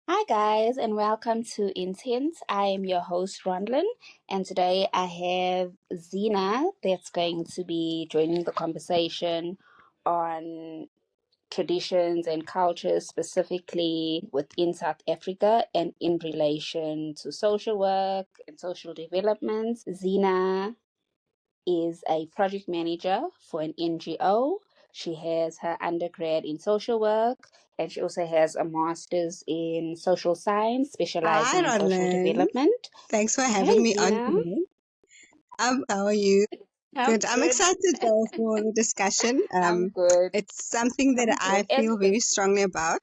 Hi, guys, and welcome to Intent. I am your host, Ronlin, and today I have Zena that's going to be joining the conversation on traditions and cultures, specifically within South Africa and in relation to social work and social development. Zena is a project manager for an NGO. She has her undergrad in social work and she also has a master's in social science, Hi, specializing in social Ronlin. development. Thanks for having Hey, me on Zena. today. How are you? I'm Good. I'm good. excited for the discussion. I'm good. It's something that I'm I good. As feel very strongly about,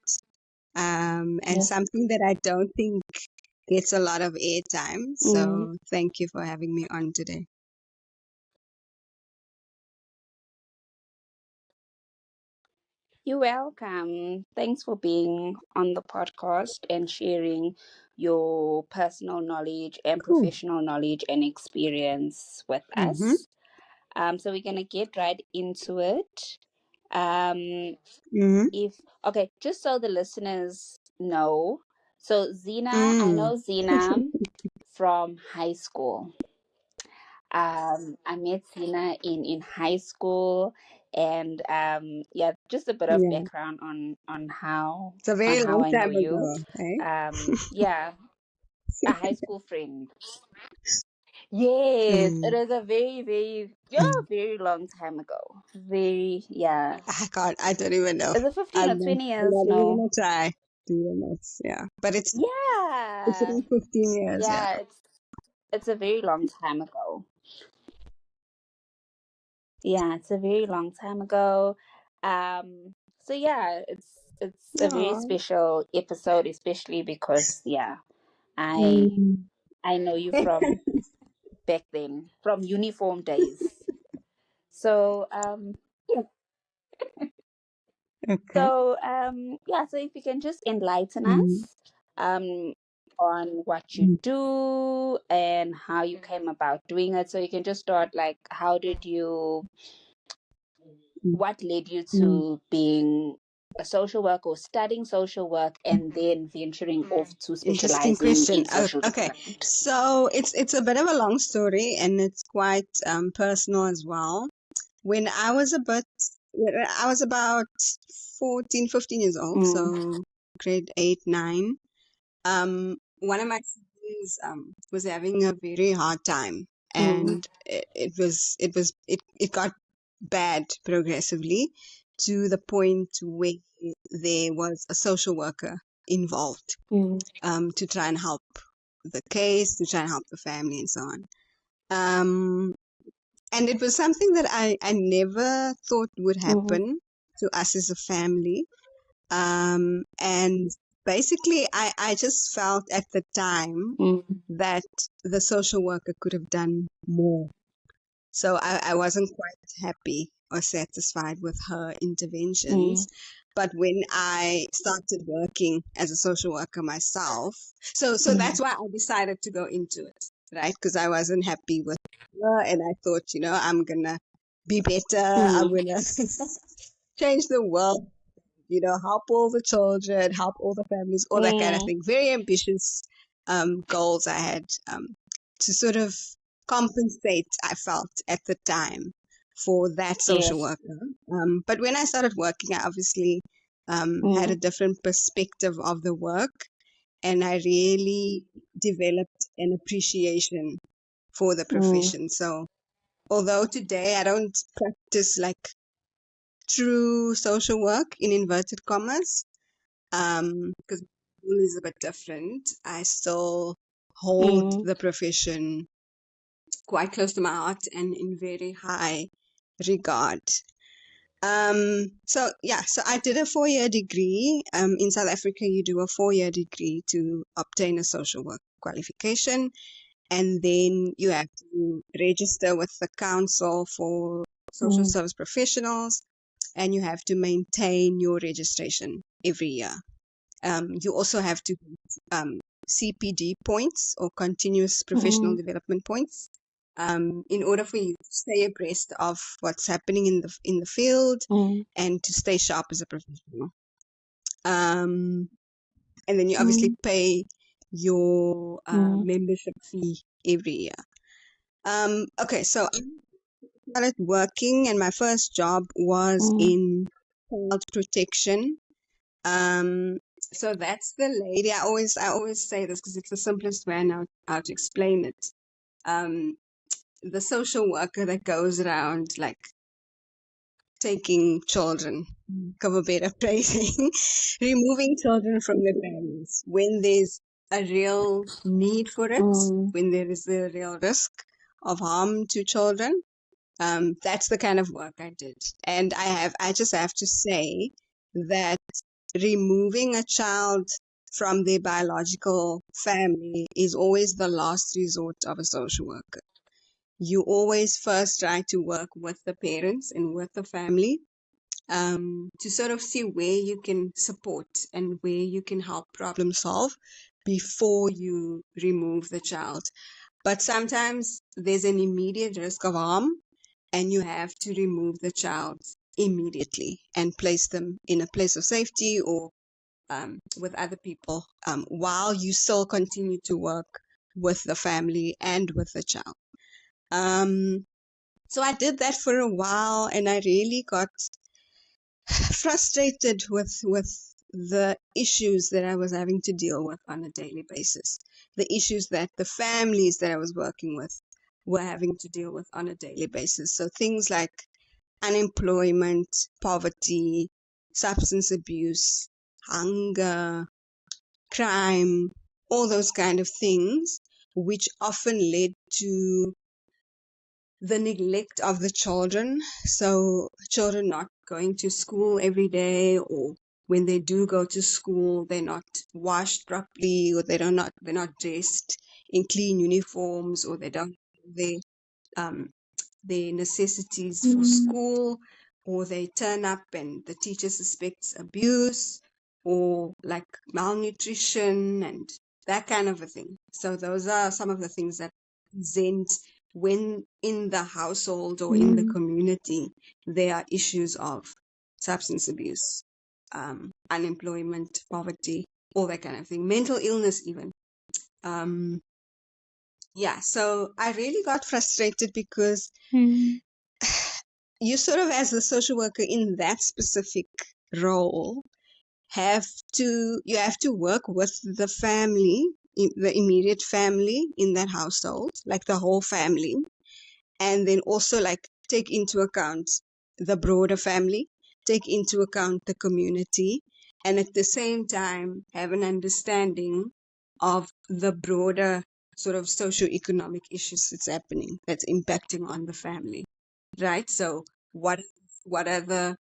and yes. something that I don't think gets a lot of airtime. Mm, So thank you for having me on today. you're welcome. Thanks for being on the podcast and sharing your personal knowledge and Cool. professional knowledge and experience with Mm-hmm. us. So we're gonna get right into it. Um, Mm-hmm. if okay, just so the listeners know, so Zena, I Mm. know Zena from high school. I met Zena in high school, and yeah, just a bit of Yeah. background It's a on very how long I know time you. ago, eh? Yeah, a high school friend. Yes, it Mm. is a very long time ago. Very, yeah. I don't even know. Is it 15 or I'm 20 years? not even No. gonna try. Do the maths, yeah. But it's Yeah. around 15 years, yeah. Yeah, it's a very long time ago. Yeah, it's a very long time ago. So yeah, it's a very Oh. special episode, especially because yeah, I Mm. I know you from back then, from uniform days. So yeah. Okay. So if you can just enlighten Mm. us on what you Mm. do and how you came about doing it. So you can just start like, what led you Mm. to being a social worker or studying social work and then venturing off to Interesting specializing question. in social Okay, development? so it's a bit of a long story, and it's quite personal as well. When I was about 14, 15 years old, Mm, so grade 8, 9. One of my siblings was having a very hard time, mm, and it got bad progressively to the point where there was a social worker involved mm, to try and help the case, to try and help the family, and so on. Um, and it was something that I never thought would mm, happen to us as a family. And basically, I just felt at the time mm, that the social worker could have done more. So I wasn't quite happy or satisfied with her interventions. mm, But when I started working as a social worker myself, so mm, that's why I decided to go into it, right? Because I wasn't happy with her, and I thought, I'm gonna be better. I'm mm, gonna change the world, help all the children, help all the families, all that kind of mm. thing. Very ambitious goals I had to sort of compensate, I felt at the time for that social Yes. worker. But when I started working, I obviously had a Mm, different perspective of the work, and I really developed an appreciation for the mm, profession. So although today I don't practice like true social work in inverted commas, because role is a bit different. I still hold mm, the profession quite close to my heart and in very high regard. So I did a 4-year degree. In South Africa, you do a 4-year degree to obtain a social work qualification, and then you have to register with the Council for Social mm, Service Professionals, and you have to maintain your registration every year. You also have to CPD points or continuous professional mm, development points in order for you to stay abreast of what's happening in the field mm, and to stay sharp as a professional. Um, And then you obviously Mm, pay your mm, membership fee every year. Okay, so I started working, and my first job was mm, in child protection. Um, so that's the lady. I always say this because it's the simplest way I know how to explain it. Um, the social worker that goes around like taking children, cover better phrasing, removing children from their families when there's a real need for it, mm, when there is a real risk of harm to children. That's the kind of work I did. And I just have to say that removing a child from their biological family is always the last resort of a social worker. You always first try to work with the parents and with the family, to sort of see where you can support and where you can help problem solve before you remove the child. But sometimes there's an immediate risk of harm, and you have to remove the child immediately and place them in a place of safety, or with other people, while you still continue to work with the family and with the child. Um, so I did that for a while, and I really got frustrated with the issues that I was having to deal with on a daily basis, the issues that the families that I was working with were having to deal with on a daily basis. So things like unemployment, poverty, substance abuse, hunger, crime, all those kind of things, which often led to the neglect of the children. So children not going to school every day, or when they do go to school, they're not washed properly, or they're not dressed in clean uniforms, or they don't they um their necessities for mm, school, or they turn up and the teacher suspects abuse or like malnutrition and that kind of a thing. So those are some of the things that present when in the household or in the mm, community there are issues of substance abuse, unemployment, poverty, all that kind of thing, mental illness even. Um, yeah, so I really got frustrated because mm, you sort of, as the social worker in that specific role, have you have to work with the family, the immediate family in that household, like the whole family, and then also like take into account the broader family, take into account the community, and at the same time have an understanding of the broader sort of socio-economic issues that's impacting on the family, right? So what what are the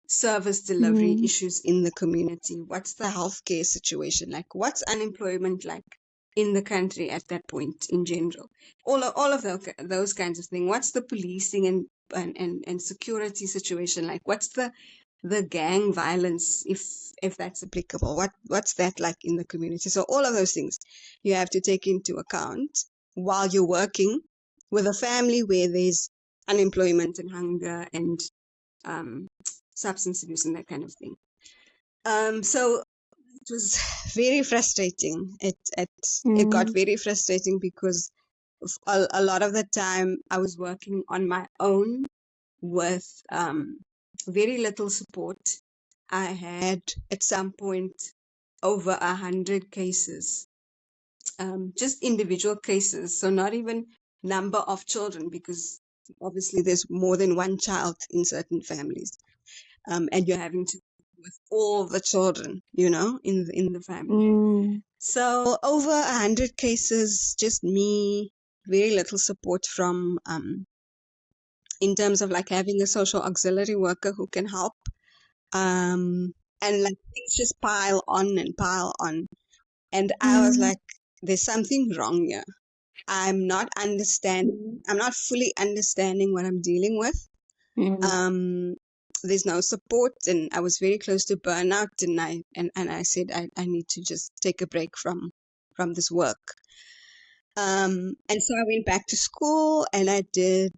service delivery mm, issues in the community? What's the healthcare situation like? What's unemployment like in the country at that point in general? All of those kinds of things. What's the policing and security situation like? What's the gang violence, if that's applicable? What's that like in the community? So all of those things you have to take into account while you're working with a family where there's unemployment and hunger and um, substance abuse and that kind of thing. So it was very frustrating. It got mm, very frustrating because a lot of the time I was working on my own with very little support. I had at some point over 100 cases, just individual cases. So not even number of children, because obviously there's more than one child in certain families, and you're having to with all the children, in the family. mm, So over 100 cases, just me, very little support from, in terms of like having a social auxiliary worker who can help, and like things just pile on and pile on, and I was mm, like, there's something wrong here. I'm not fully understanding what I'm dealing with. mm, um there's no support, and I was very close to burnout, and I said I need to just take a break from this work. And so I went back to school, and I did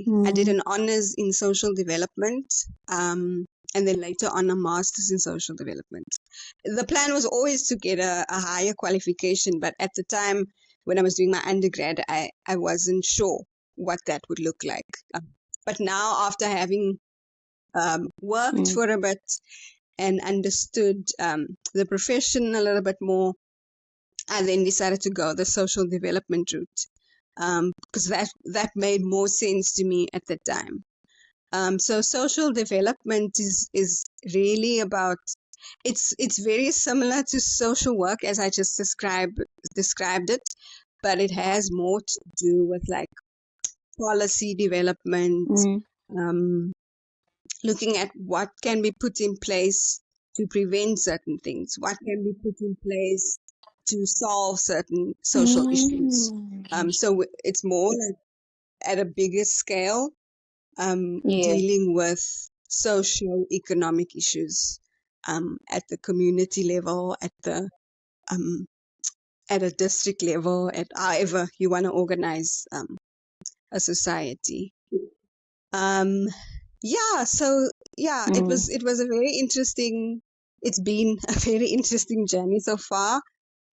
mm, an honors in social development. and then later on a master's in social development. The plan was always to get a higher qualification, but at the time when I was doing my undergrad, I wasn't sure what that would look like. But now, after having worked Mm. for a bit and understood the profession a little bit more, I then decided to go the social development route because that made more sense to me at the time. So social development is really about, it's very similar to social work as I just described it, but it has more to do with like policy development, Mm. um, looking at what can be put in place to prevent certain things, what can be put in place to solve certain social issues. Mm. So it's more like at a bigger scale, Yeah. dealing with socio-economic issues at the community level, um, at a district level, at however you want to organize a society. Um, yeah, so yeah, Mm. it was a very interesting. It's been a very interesting journey so far.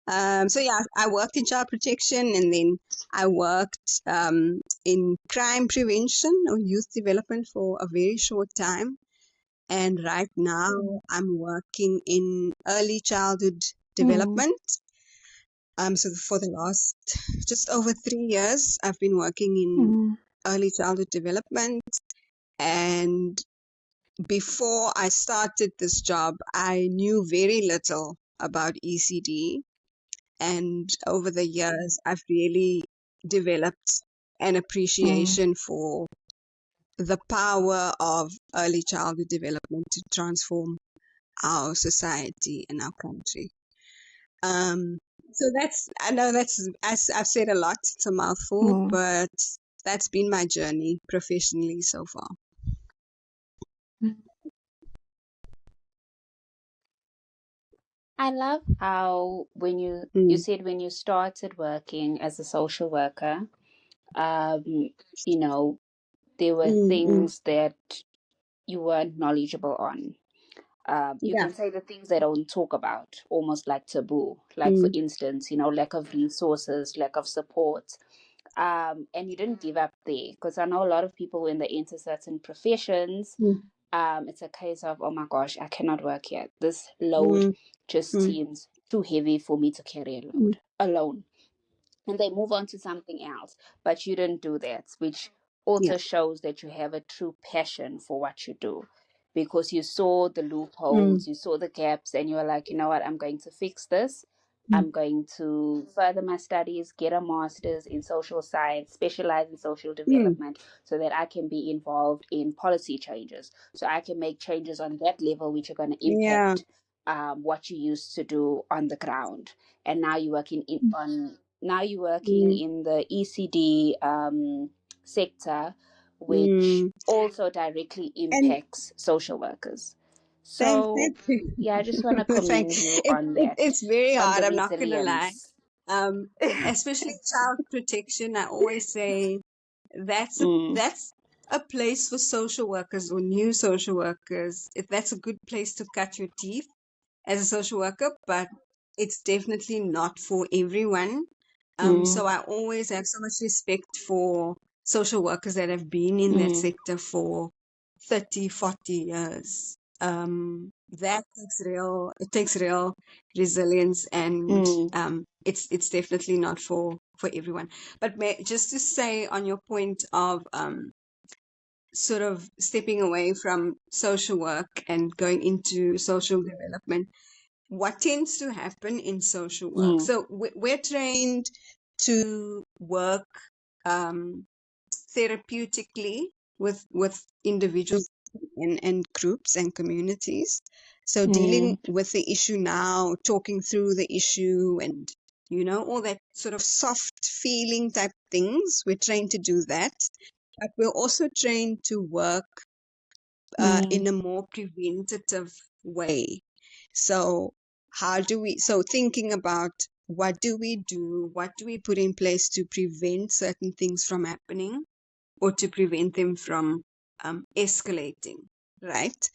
So yeah, I worked in child protection, and then I worked in crime prevention or youth development for a very short time. And right now I'm working in early childhood Mm. development. So for the last just over 3 years, I've been working in Mm. early childhood development. And before I started this job, I knew very little about ECD. And over the years, I've really developed an Mm. appreciation for the power of early childhood development to transform our society and our country. Um, so I know as I've said a lot, it's a mouthful, Mm. but that's been my journey professionally so far. Mm. I love how when you Mm, said when you started working as a social worker, um, you know, there were mm, mm. things that you weren't knowledgeable on. You Yeah. can say the things they don't talk about, almost like taboo. Like, for Mm, instance, lack of resources, lack of support. And you didn't give up there, because I know a lot of people when they enter certain professions, mm, it's a case of, oh my gosh, I cannot work here. This load mm, just mm, seems too heavy for me to carry mm. alone, and they move on to something else. But you didn't do that, which Yeah. also shows that you have a true passion for what you do, because you saw the Mm, loopholes, you saw the gaps, and you were like, you know what, I'm going to fix this. mm, I'm going to further my studies, get a master's in social science, specialize in social mm. development, so that I can be involved in policy changes. So I can make changes on that level, which are going to Yeah. impact what you used to do on the ground. And now you're working on now you're working Mm, in the ECD sector, which mm. also directly And impacts social workers. thank So, you. yeah, I just want to Thanks. commend you on It's that, very on hard. the I'm not gonna lie. resilience. Um, Especially child protection. I always say Mm. that's a place for social workers or new social workers. If that's a good place to cut your teeth as a social worker, but it's definitely not for everyone. Mm. So I always have so much respect for social workers that have been in that Mm. sector for 30, 40 years. That it takes real resilience, and Mm. it's definitely not for everyone. But just to say on your point of sort of stepping away from social work and going into social development, what tends to happen in social work? Mm. So we're trained to work um, therapeutically with individuals and groups and communities. So dealing Mm. with the issue now, talking through the issue, and all that sort of soft feeling type things. We're trained to do that, but we're also trained to work in Mm. a more preventative way. So so thinking about what do we do? What do we put in place to prevent certain things from happening or to prevent them from escalating, right?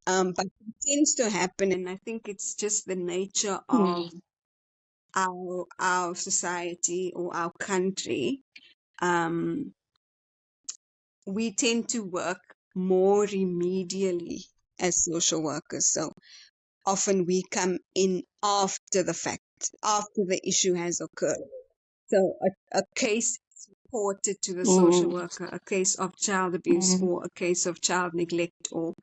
But it tends to happen, and I think it's just the nature of Mm. our society or our country. Um, we tend to work more remedially as social workers. So often we come in after the fact, after the issue has occurred. So a case is reported to the social Mm. worker, a case of child abuse Mm. or a case of child neglect or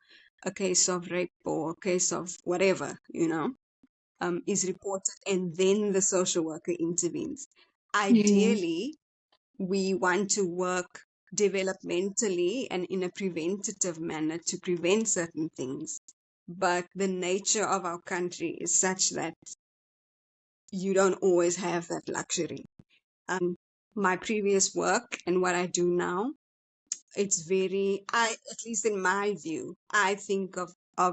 a case of rape or a case of whatever, is reported, and then the social worker intervenes. Mm. Ideally, we want to work developmentally and in a preventative manner to prevent certain things. But the nature of our country is such that you don't always have that luxury. My previous work and what I do now, it's at least in my view, I think of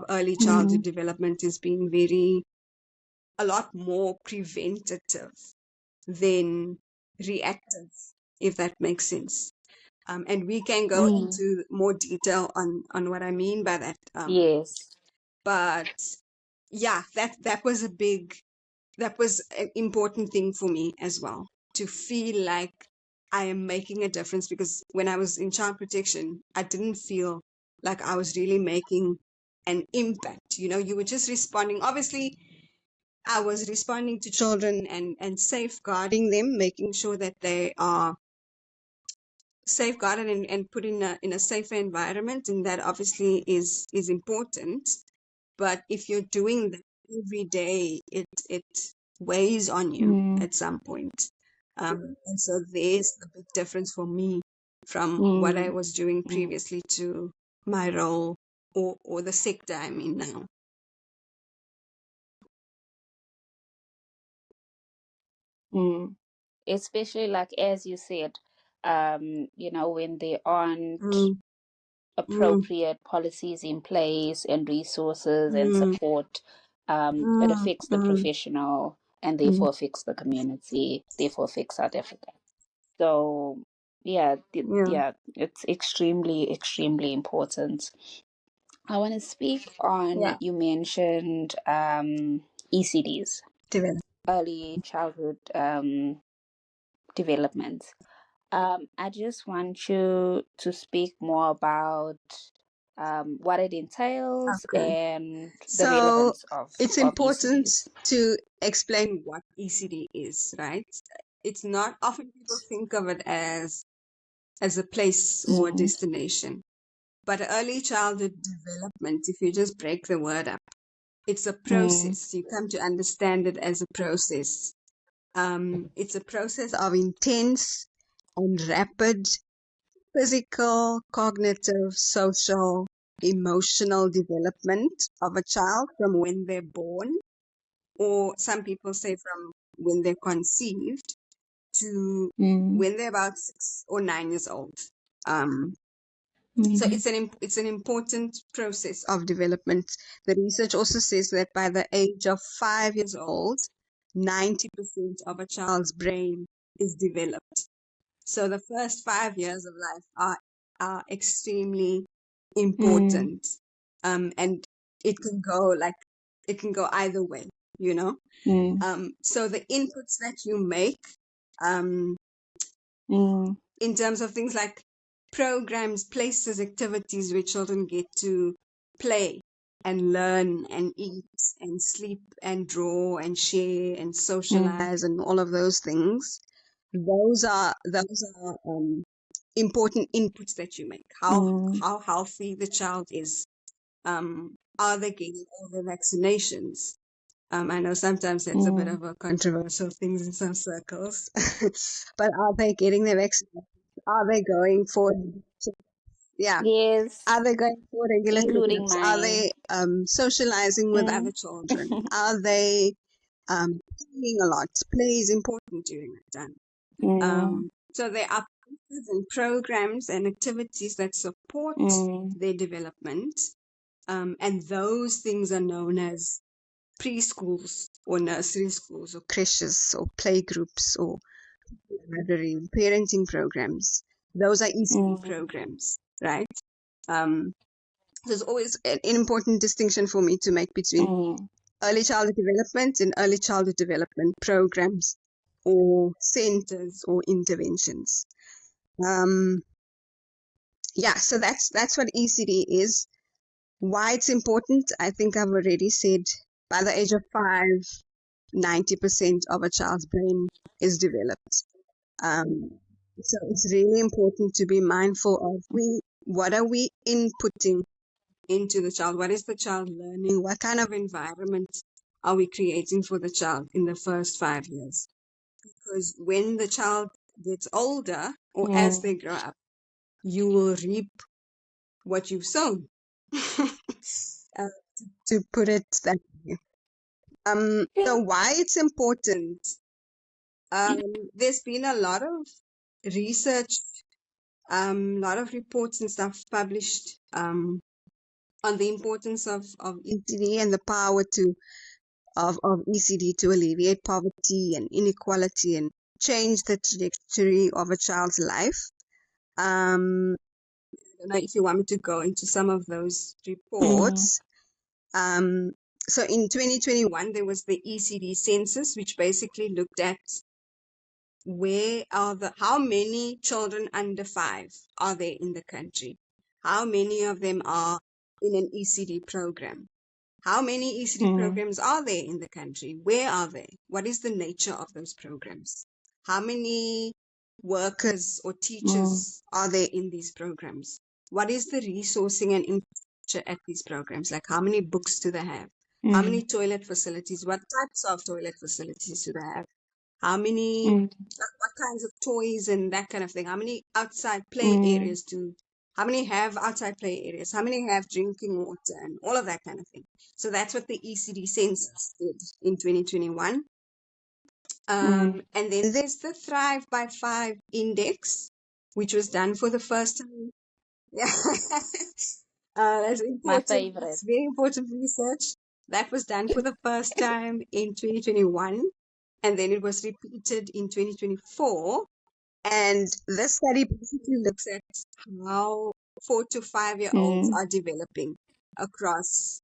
early childhood Mm. development as being a lot more preventative than reactive, if that makes sense. And we can go Mm. into more detail on what I mean by that. Yes. But yeah, that was an important thing for me as well, to feel like I am making a difference, because when I was in child protection, I didn't feel like I was really making an impact. You were just responding. Obviously, I was responding to children and safeguarding them, making sure that they are safeguarded and put in a safer environment, and that obviously is important. But if you're doing that every day, it weighs on you Mm. at some point. And so there's the big difference for me from what I Mm. was doing Mm. previously to my role, or the sector I'm in now. Mm. Especially like as you said, when there aren't Mm, mm, appropriate policies in place and resources and mm, support, it mm, affects the mm, professional and mm. therefore affects the community, therefore affects South Africa. So yeah, Yeah, yeah, it's extremely, extremely important. I want to speak on, yeah. you mentioned ECDs, Develop. early childhood development. I just want you to speak more about what it entails Okay. and the So relevance of, it's of important ECDs. to explain what ECD is, right? It's not often people think of it as a place or a Mm. destination. But early childhood development, if you just break the word up, it's a Mm. process. You come to understand it as a process. It's a process of intense and rapid physical, cognitive, social, emotional development of a child from when they're born, or some people say from when they're conceived to Mm. when they're about 6 or 9 years old. Um, so Mm. it's an important process of development. The research also says that by the age of 5 years old, 90% of a child's brain is developed. So the first 5 years of life are extremely Mm. important. And it can go either way, you know. Mm. So the inputs that you make, um, Mm. in terms of things like programs, places, activities where children get to play and learn and eat and sleep and draw and share and Mm. socialize and all of those things. Those are important inputs that you make. Mm. How healthy the child is. Are they getting all the vaccinations? I know sometimes that's a bit Mm. of a controversial thing in some circles, but are they getting their vaccinations? Are they going for, yeah, Yes, are they going for regular including checkups? Are mine. they socializing with other Mm. children? Are they playing a lot? Play is important during that time. Mm. So there are places and programs and activities that support Mm. their development, and those things are known as preschools or nursery schools or creches or play groups or library parenting programs. Those are ECD Mm. programs, right? Um, There's always an important distinction for me to make between Mm. early childhood development and early childhood development programs or centers or interventions. Yeah, so that's what ECD is. Why it's important, I think I've already said. By the age of 5, 90% of a child's brain is developed. So it's really important to be mindful of what are we inputting into the child? What is the child learning? What kind of environment are we creating for the child in the first 5 years? Because when the child gets older or as they Mm. grow up, you will reap what you've sown. uh, to put it that way. Yeah. So why it's important? There's been a lot of research, a lot of reports and stuff published on the importance of ECD and the power of ECD to alleviate poverty and inequality and change the trajectory of a child's life. I don't know if you want me to go into some of those Mm. reports. So in 2021, there was the ECD census, which basically looked at how many children under 5 are there in the country? How many of them are in an ECD program? How many ECD Mm. programs are there in the country? Where are they? What is the nature of those programs? How many workers or Mm. teachers are there in these programs? What is the resourcing and infrastructure at these programs? Like how many books do they have? How many Mm. toilet facilities? What types of toilet facilities do they have? How many, Mm. what kinds of toys and that kind of thing? How many outside play Mm. areas how many have outside play areas? How many have drinking water and all of that kind of thing? So that's what the ECD census did in 2021. Mm. And then there's the Thrive by 5 index, which was done for the first time. Yeah. That's My important. favorite. It's very important research. That was done for the first time in 2021, and then it was repeated in 2024. And this study basically looks at how 4 to 5 year olds Mm. are developing across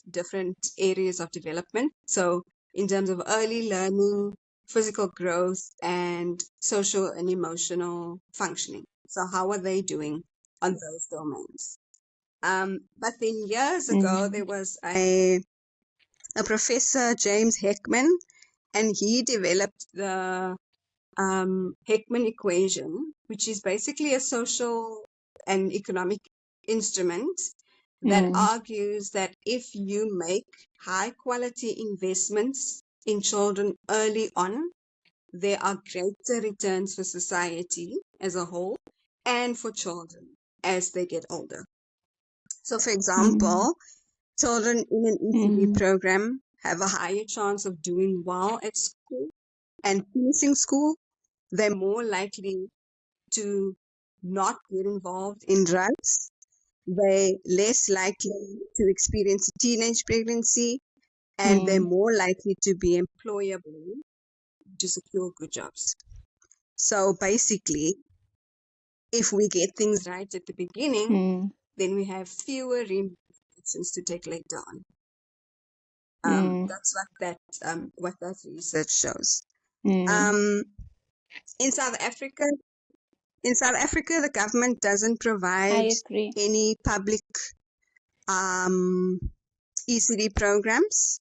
different areas of development. So, in terms of early learning, physical growth, and social and emotional functioning. So, how are they doing on those domains? But then years ago, Mm. there was a professor, James Heckman, and he developed the Heckman equation, which is basically a social and economic instrument that Mm. argues that if you make high quality investments in children early on, there are greater returns for society as a whole and for children as they get older. So, for Mm. example, children in an ECD Mm. program have a higher chance of doing well at school and finishing school. They're more likely to not get involved in drugs. They're less likely to experience a teenage pregnancy, and they're Mm. more likely to be employable to secure good jobs. So basically, if we get things right at the beginning, Mm. then we have fewer repercussions to take later on. Mm. That's what that research shows. Mm. Um, in South Africa, the government doesn't I provide agree. any public um, ECD programs.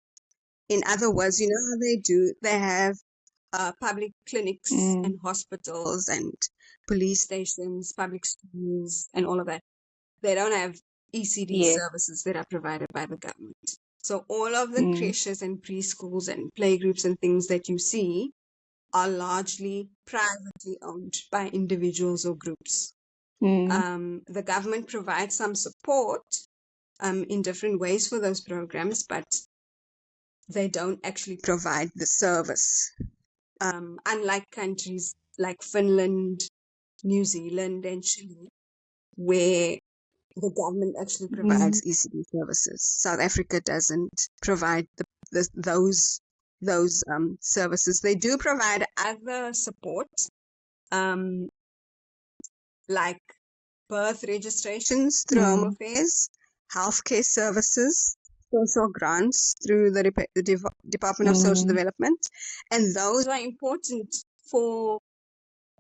In other words, you know how they do? They have public clinics Mm. and hospitals and police stations, public schools, and all of that. They don't have ECD Yes. services that are provided by the government. So all of the Mm. creches and preschools and playgroups and things that you see are largely privately owned by individuals or groups. Mm. The government provides some support in different ways for those programs, but they don't actually provide the service. Unlike countries like Finland, New Zealand, and Chile, where the government actually Mm. provides ECD services. South Africa doesn't provide those services. They do provide other support, um, like birth registrations through Home Mm, Affairs, healthcare services, social grants through the Department of Social mm, Development, and those are important for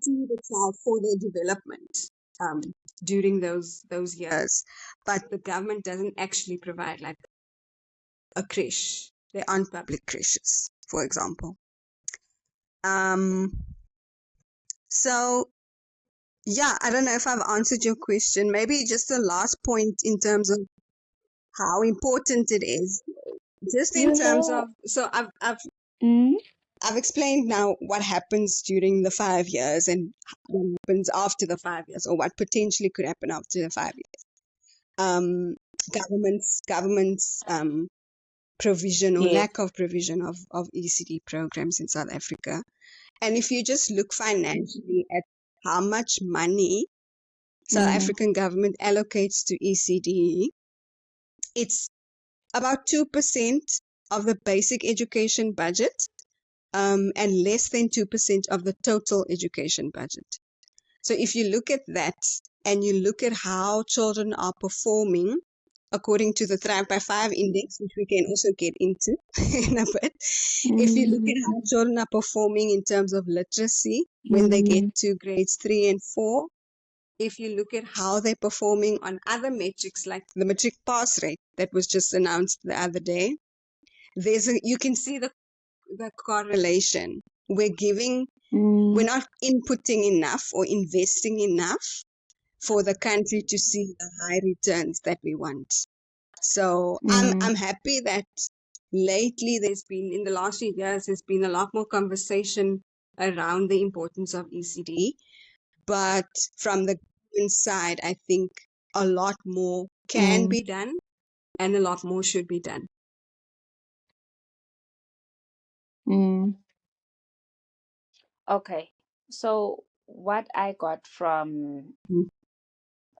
to the child for their development um, during those years. But the government doesn't actually provide like a creche. There aren't public creches, for example. Um, so yeah, I don't know if I've answered your question. Maybe just the last point in terms of how important it is. Just in you terms of, know, so mm, I've explained now what happens during the 5 years and what happens after the 5 years, or what potentially could happen after the 5 years. Um, government's provision or yes. lack of provision of ECD programs in South Africa. And if you just look financially at how much money South Mm, African government allocates to ECD, it's about 2% of the basic education budget, and less than 2% of the total education budget. So if you look at that and you look at how children are performing according to the Thrive by 5 index, which we can also get into in a bit, if you look mm, at how children are performing in terms of literacy when they get mm, to grades 3 and 4, if you look at how they're performing on other metrics like the matric pass rate that was just announced the other day, you can see the correlation. We're mm, not inputting enough or investing enough for the country to see the high returns that we want. So mm, I'm happy that lately in the last few years, there's been a lot more conversation around the importance of ECD. But from the government side, I think a lot more can mm. be done and a lot more should be done. Mm. Okay. So what I got from Mm,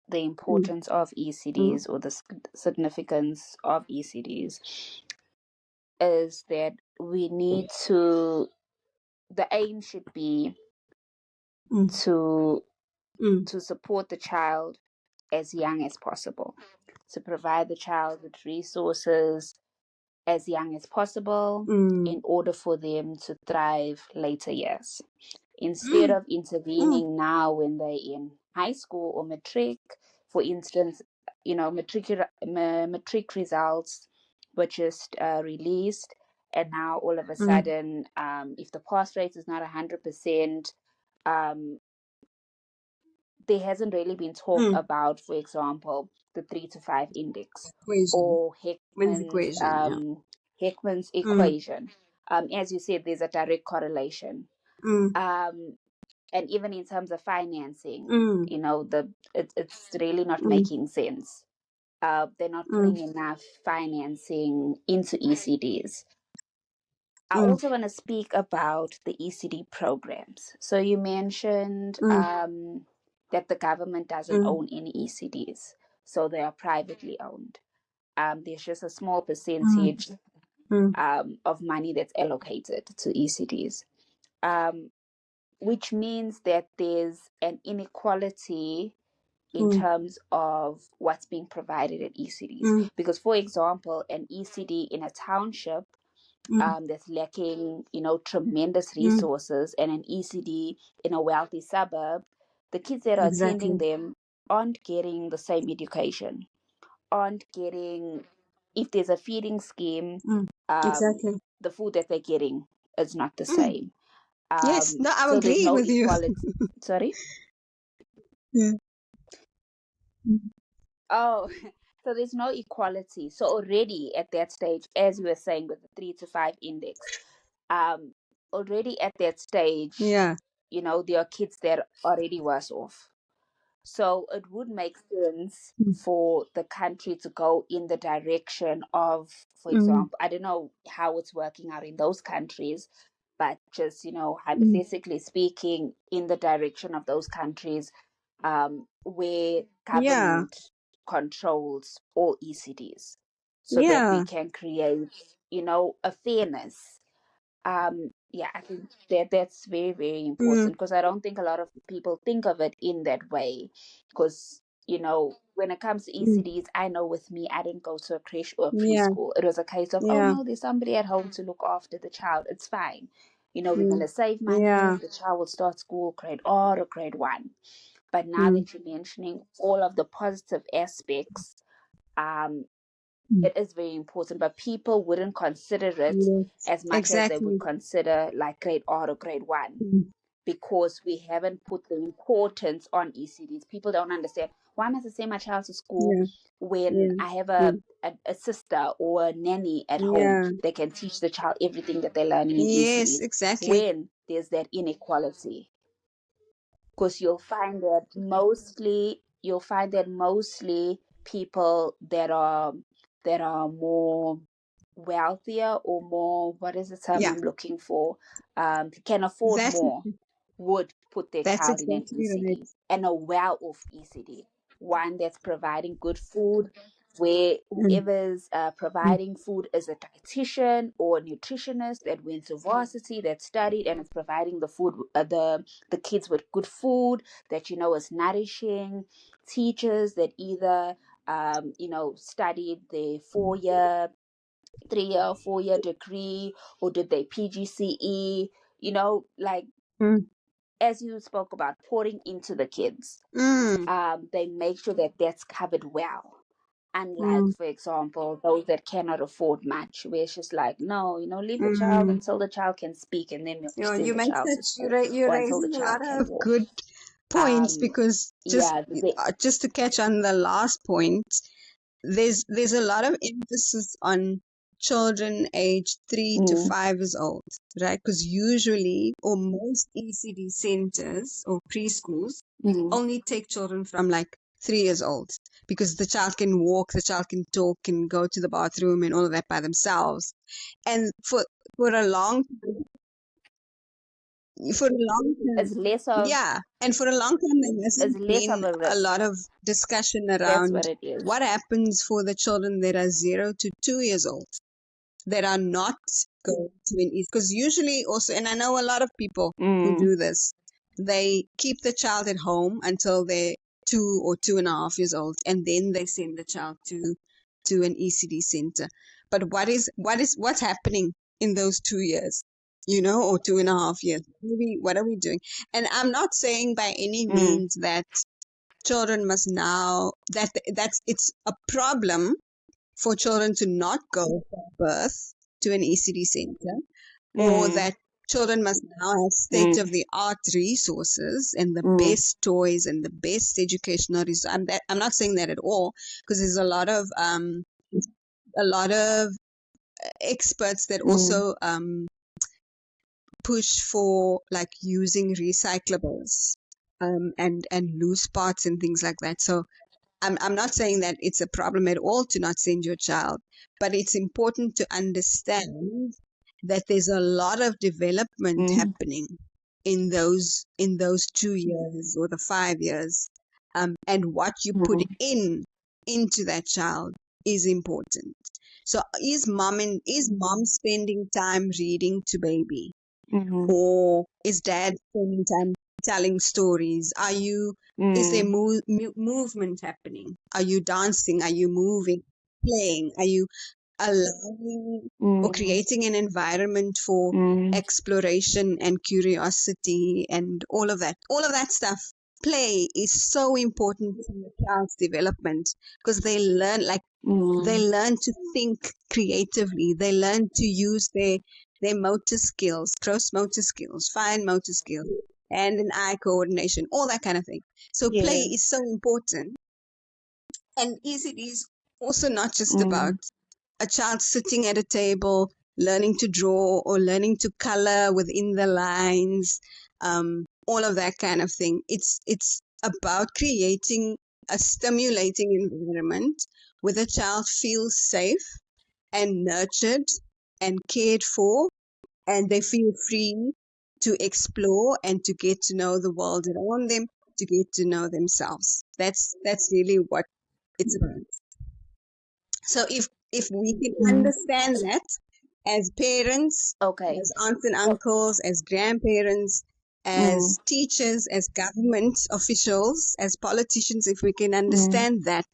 the mm, importance of mm, ECDs or the significance of ECDs is that we need to, the aim should be mm, to mm, support the child as young as possible, to provide the child with resources as young as possible mm, in order for them to thrive later years. Instead mm, of mm, intervening now when they're in high school or matric, for instance, matric results were just released, and now all of a mm, sudden, if the pass rate is not 100%, um, there hasn't really been talk mm. about, for example, the 3 to 5 index Equation. or When's equation? Yeah. Heckman's Mm, equation. As you said, there's a direct correlation. mm, Um, and even in terms of financing, mm, it's really not mm, making sense. They're not mm, putting enough financing into ECDs. I mm, also want to speak about the ECD programs. So you mentioned mm, that the government doesn't mm, own any ECDs, so they are privately owned. There's just a small mm, percentage mm, of money that's allocated to ECDs, which means that there's an inequality in mm, terms of what's being provided at ECDs. mm, Because, for example, an ECD in a township mm, that's lacking, tremendous mm. resources, and an ECD in a wealthy suburb, the kids that are attending Exactly. them aren't getting the same education, aren't getting, if there's a feeding scheme, Mm, um, exactly. the food that they're getting is not the Mm. same. Yes. No, I So there's agree no with you. equality. Sorry? Yeah. Mm, Oh, so there's no equality. So already at that stage, as you were saying with the 3 to 5 index, um, already at that stage, yeah. there are kids that are already worse off. So it would make sense Mm, for the country to go in the direction of, for mm, example, I don't know how it's working out in those countries, but just, mm. hypothetically speaking, in the direction of those countries where Yeah. government controls all ECDs so that we Yeah. can create, a fairness. Yeah, I think that's very, very Mm, important because I don't think a lot of people think of it in that way because when it comes to mm, ECDs, I know with me, I didn't go to a creche or a yeah, preschool. It was a case of, oh yeah, no, there's somebody at home to look after the child. It's fine. We're going mm, to save money. yeah, The child will start school grade R or grade one. But now mm, that you're mentioning all of the positive aspects, um, mm, it is very important. But people wouldn't consider it yes, as much as they would exactly. consider like grade R or grade one, Mm, because we haven't put the importance on ECDs. People don't understand, why must I send my child to school yeah, when yeah, I have mm, a sister or a nanny at home yeah, that can teach the child everything that they're learning in yes, ECDs, exactly. when there's that inequality. Because you'll find that mostly people that are more wealthier, or more, what is the term Yeah, I'm looking for, can afford that's more, would put their that's child in an exactly right. ECD, and a well-off ECD, one that's providing good food, where Mm, whoever's mm, providing food is a dietitian or a nutritionist that went to varsity, that studied, and is providing the food, the kids with good food that is nourishing. Teachers that either studied their 4 year, 3 year, 4 year degree, or did they PGCE, like, mm, as you spoke about, pouring into the kids. mm, They make sure that that's covered well. Unlike, mm, for example, those that cannot afford much, where it's just like, no, leave the child mm. until the child can speak, and then we'll You send you the make child to such school, you're or until the raising a child lot can of walk. good points Um, because yeah, just to catch on the last point, there's a lot of emphasis on children aged 3 to 5 years old, right? Because usually, or most ECD centers or preschools mm, only take children from like 3 years old because the child can walk, the child can talk, can go to the bathroom and all of that by themselves. And for a long for a long it's time, less of yeah, and for a long time there it's hasn't less of been a a lot risk. of discussion That's around what it is. what happens for the children that are 0 to 2 years old that are not going to an East. Because usually also, and I know a lot of people who Mm, do this, they keep the child at home until they're 2 or 2.5 years old, and then they send the child to an ECD center. But what's happening in those 2 years, or 2.5 years? What are we doing? And I'm not saying by any mm, means that children must now that's it's a problem for children to not go from birth to an ECD center, or mm, that children must now have state of mm, the art resources and the mm, best toys and the best educational resources. I'm not saying that at all, because there's a lot of experts that mm, also push for like using recyclables, and loose parts and things like that. So I'm not saying that it's a problem at all to not send your child, but it's important to understand that there's a lot of development mm, happening in those 2 years or the 5 years, and what you put mm, into that child is important. So is mom spending time reading to baby, mm, or is dad spending time telling stories? Is there mm, movement happening? Are you dancing? Are you moving, playing? Are you allowing or mm, creating an environment for mm, exploration and curiosity and all of that? All of that stuff. Play is so important to a child's development because they mm, learn to think creatively. They learn to use their motor skills, gross motor skills, fine motor skills, hand and eye coordination, all that kind of thing. So play yeah, is so important. And it is also not just about mm, a child sitting at a table learning to draw or learning to color within the lines, all of that kind of thing. It's about creating a stimulating environment where the child feels safe and nurtured and cared for, and they feel free to explore and to get to know the world around them, to get to know themselves. That's really what it's about. So if we can mm. understand that as parents, Okay. as aunts and So uncles, as grandparents, as Mm, teachers, as government officials, as politicians, if we can mm, understand that,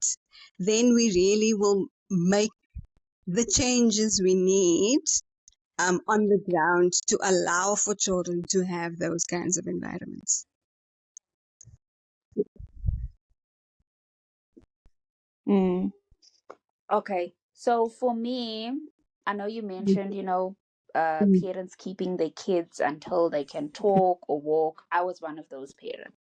then we really will make the changes we need on the ground to allow for children to have those kinds of environments. mm. Okay. So for me, I know you mentioned, Mm. parents keeping their kids until they can talk or walk. I was one of those parents.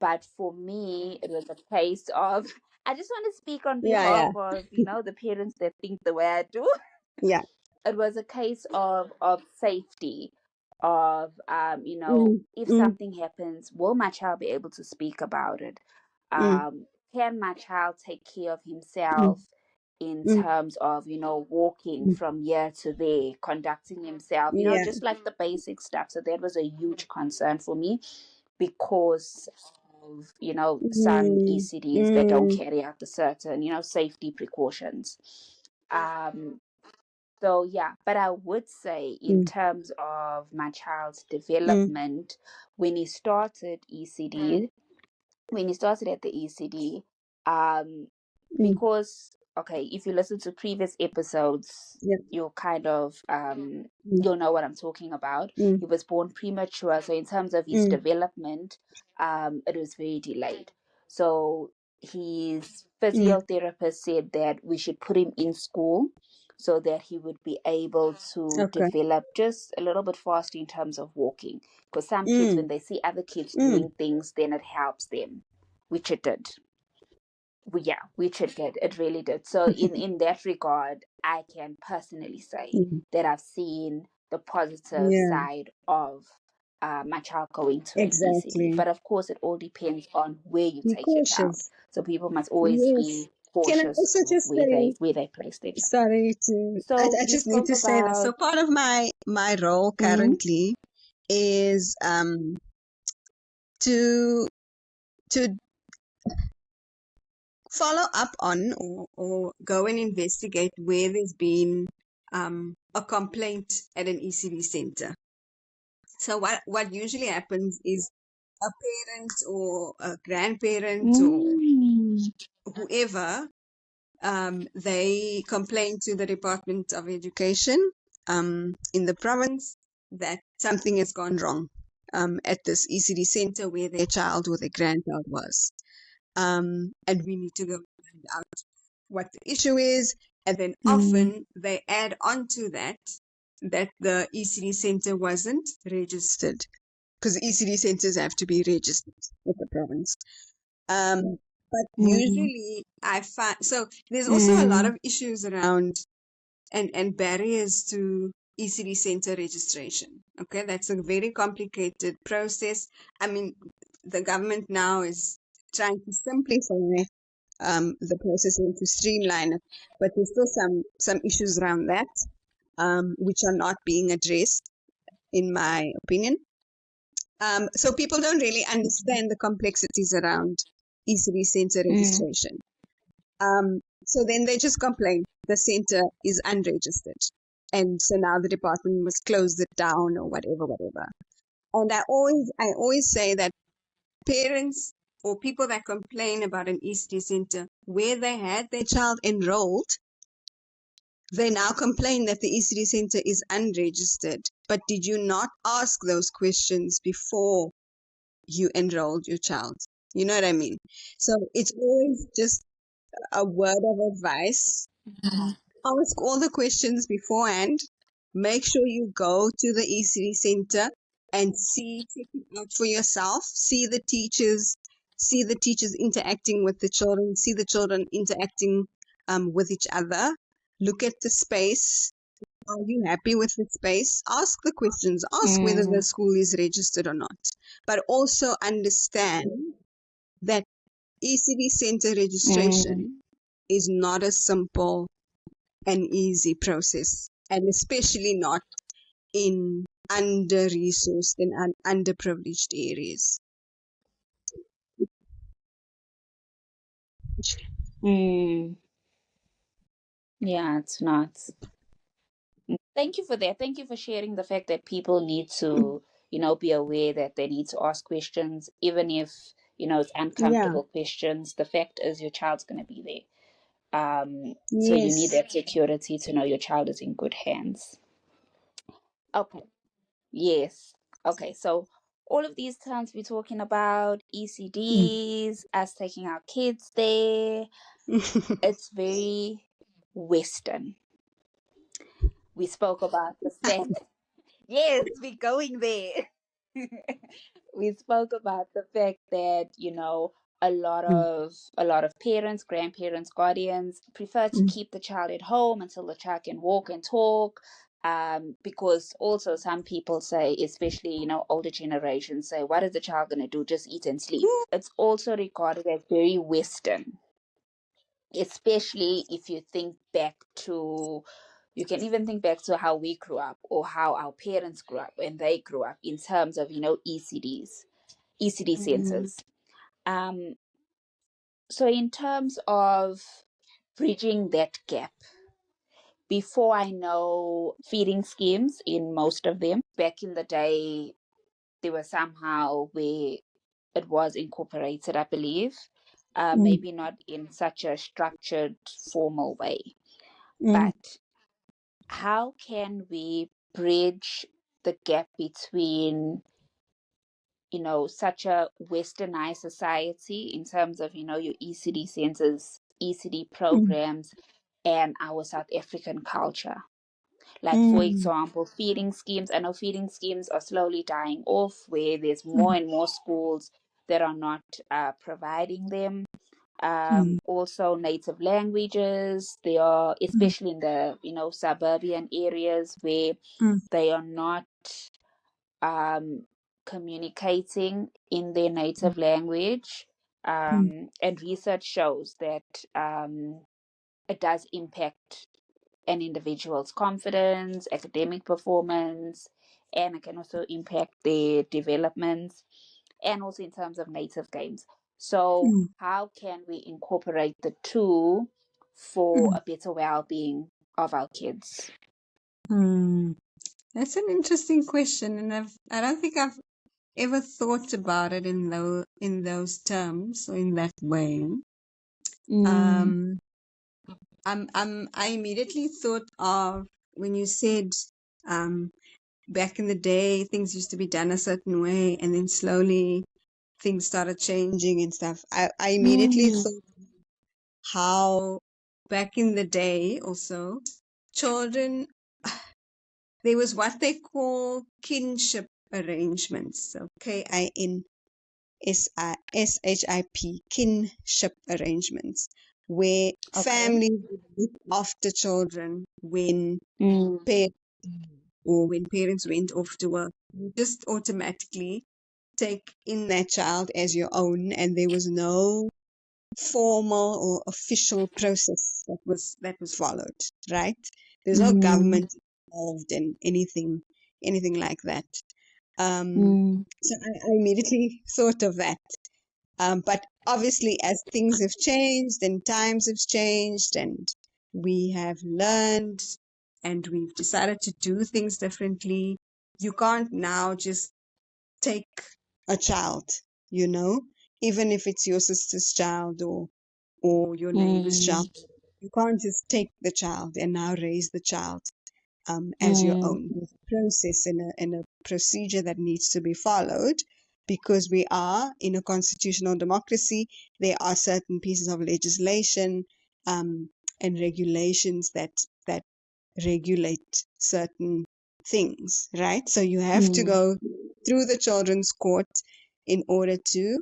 But for me, it was a case of, I just want to speak on Yeah, behalf yeah, of, the parents that think the way I do. yeah. It was a case of safety, of Mm, if mm, something happens, will my child be able to speak about it? mm, Can my child take care of mm, himself in mm, terms of walking mm. from here to there, conducting himself, Yeah. just like the basic stuff. So that was a huge concern for me, because of some Mm, ECDs that don't mm, carry out the certain safety precautions. um so yeah, but I would say in mm, terms of my child's mm. development, when he started ECD, when he started at the ECD, um, Mm. because okay, if you listen to previous episodes, Yeah. you'll kind of Mm, you'll know what I'm talking about. mm, He was born premature, so in terms of his mm, development, it was very delayed. So his mm. physiotherapist said that we should put him in school so that he would be able to Okay. develop just a little bit faster in terms of walking, because some kids, Mm, when they see other kids mm. doing things, then it helps them, which it did. Yeah, which it did. It really did. So in that regard, I can personally say Mm. that I've seen the positive Yeah, side of my child going to an ECD. exactly. But of course, it all depends on where you Be take your child. cautious. So people must always Yes. be Can I cautious also of just say, where they place their child. sorry to, So I you just need spoke to say this. So about. part of my role Mm, currently is to to follow up on or go and investigate where there's been a complaint at an ECD center. So what usually happens is a parent or a grandparent or mm, whoever, they complain to the Department of Education in the province that something has gone wrong at this ECD center where their child or their grandchild was. And we need to go find out what the issue is. And then mm, often they add on to that that the ECD center wasn't registered, because ECD centers have to be registered with the province. Um, but mm, usually I find, so there's also a lot mm, of issues around and barriers to ECD center registration. Okay, that's a very complicated process. I mean, the government now is trying to simplify the process and to streamline it, but there's still some issues around that which are not being addressed, in my opinion. So people don't really understand the complexities around ECD center mm, registration. So then they just complain the center is unregistered. And so now the department must close it down or whatever, whatever. And I always say that parents or people that complain about an ECD center where they had their child enrolled, they now complain that the ECD center is unregistered. But did you not ask those questions before you enrolled your child? You know what I mean? So it's always just a word of advice. Ask all the questions beforehand. Make sure you go to the ECD center and check it out for yourself. See the teachers interacting with the children. See the children interacting with each other. Look at the space. Are you happy with the space? Ask the questions. Ask whether the mm, school is registered or not. But also understand that ECD center mm, registration is not a simple and easy process, and especially not in under-resourced and underprivileged areas. mm. Yeah, it's not. Thank you for that. Thank you for sharing the fact that people need to be aware that they need to ask questions, even if, it's Yeah. uncomfortable questions. The fact is your child's going to be there. So you need Yes. that security to know your child is in good hands. Okay. Yes. Okay. So all of these terms we're talking about, Mm. ECDs, us taking our kids there, it's very Western. We spoke about the fact, yes, we're going there. We spoke about the fact that, Mm. a lot of parents, grandparents, guardians prefer to Mm. keep the child at home until the child can walk and talk. Because also some people say, especially, older generations say, what is the child going to do? Just eat and sleep. It's also regarded as very Western, especially if you think back to, you can even think back to how we grew up or how our parents grew up when they grew up in terms of, ECD Mm. centers. Um, so in terms of bridging that gap, before I know feeding schemes in most of them, back in the day, they were somehow where it was incorporated, I believe. Mm. Maybe not in such a structured, formal way. Mm. But how can we bridge the gap between, such a westernized society in terms of, your ECD centers, ECD Mm. programs, and our South African culture? Like, for Mm. example, feeding schemes. I know feeding schemes are slowly dying off, where there's more Mm. and more schools that are not providing them. Mm. Also, native languages. They are, Mm. especially in the, suburban areas where Mm. they are not um, communicating in their native language. Mm. And research shows that it does impact an individual's confidence, academic performance, and it can also impact their development, and also in terms of native games. So, Mm. how can we incorporate the two for Mm. a better well being of our kids? Mm. That's an interesting question, and I don't think I've ever thought about it in those terms or in that way. Mm, Um, I immediately thought of when you said, um, back in the day, things used to be done a certain way, and then slowly things started changing and stuff. I immediately mm, thought how back in the day also, children, there was what they call kinship arrangements. So KINSHIP, kinship arrangements, where okay. families would look after children when Mm, parents or when parents went off to work. You just automatically take in that child as your own, and there was no formal or official process that was followed, right? There's no mm, government involved in anything like that. mm, So I immediately thought of that. But obviously, as things have changed and times have changed, and we have learned and we've decided to do things differently, you can't now just take a child, you know, even if it's your sister's child or your neighbor's child. mm, You can't just take the child and now raise the child as your mm, own. There's a process and a procedure that needs to be followed because we are in a constitutional democracy. There are certain pieces of legislation um, and regulations that regulate certain things, right? So you have to mm, go through the children's court in order to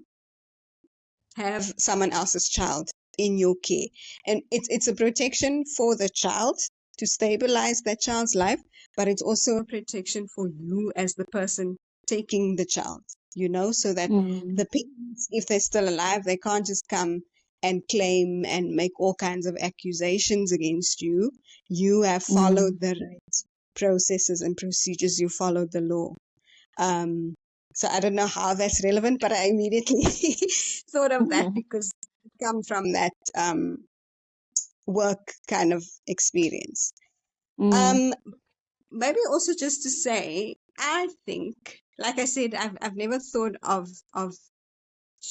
have someone else's child in your care. And it's a protection for the child to stabilize that child's life, but it's also a protection for you as the person taking the child, so that mm, the parents, if they're still alive, they can't just come and claim and make all kinds of accusations against you. You have mm, followed the right processes and procedures, you followed the law. Um, so I don't know how that's relevant, but I immediately thought of that mm, because I come from that work kind of experience. mm, Um, Maybe also just to say, I think like I said, I've never thought of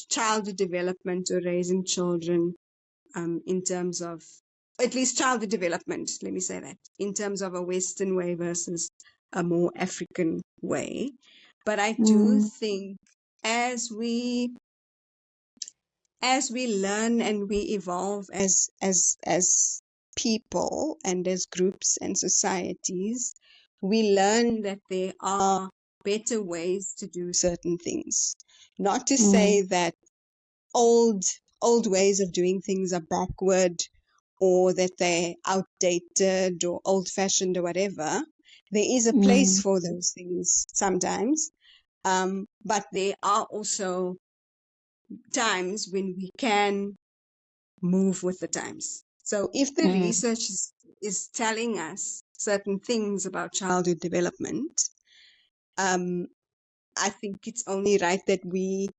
childhood development or raising children in terms of, at least childhood development, let me say that, in terms of a Western way versus a more African way. But I do Mm, think as we as we learn and we evolve as people and as groups and societies, we learn that there are better ways to do certain things. Not to say mm, that old old ways of doing things are backward or that they're outdated or old fashioned or whatever. There is a place mm, for those things sometimes. But there are also times when we can move with the times. So if the mm, research is telling us certain things about childhood development, um, I think it's only right that we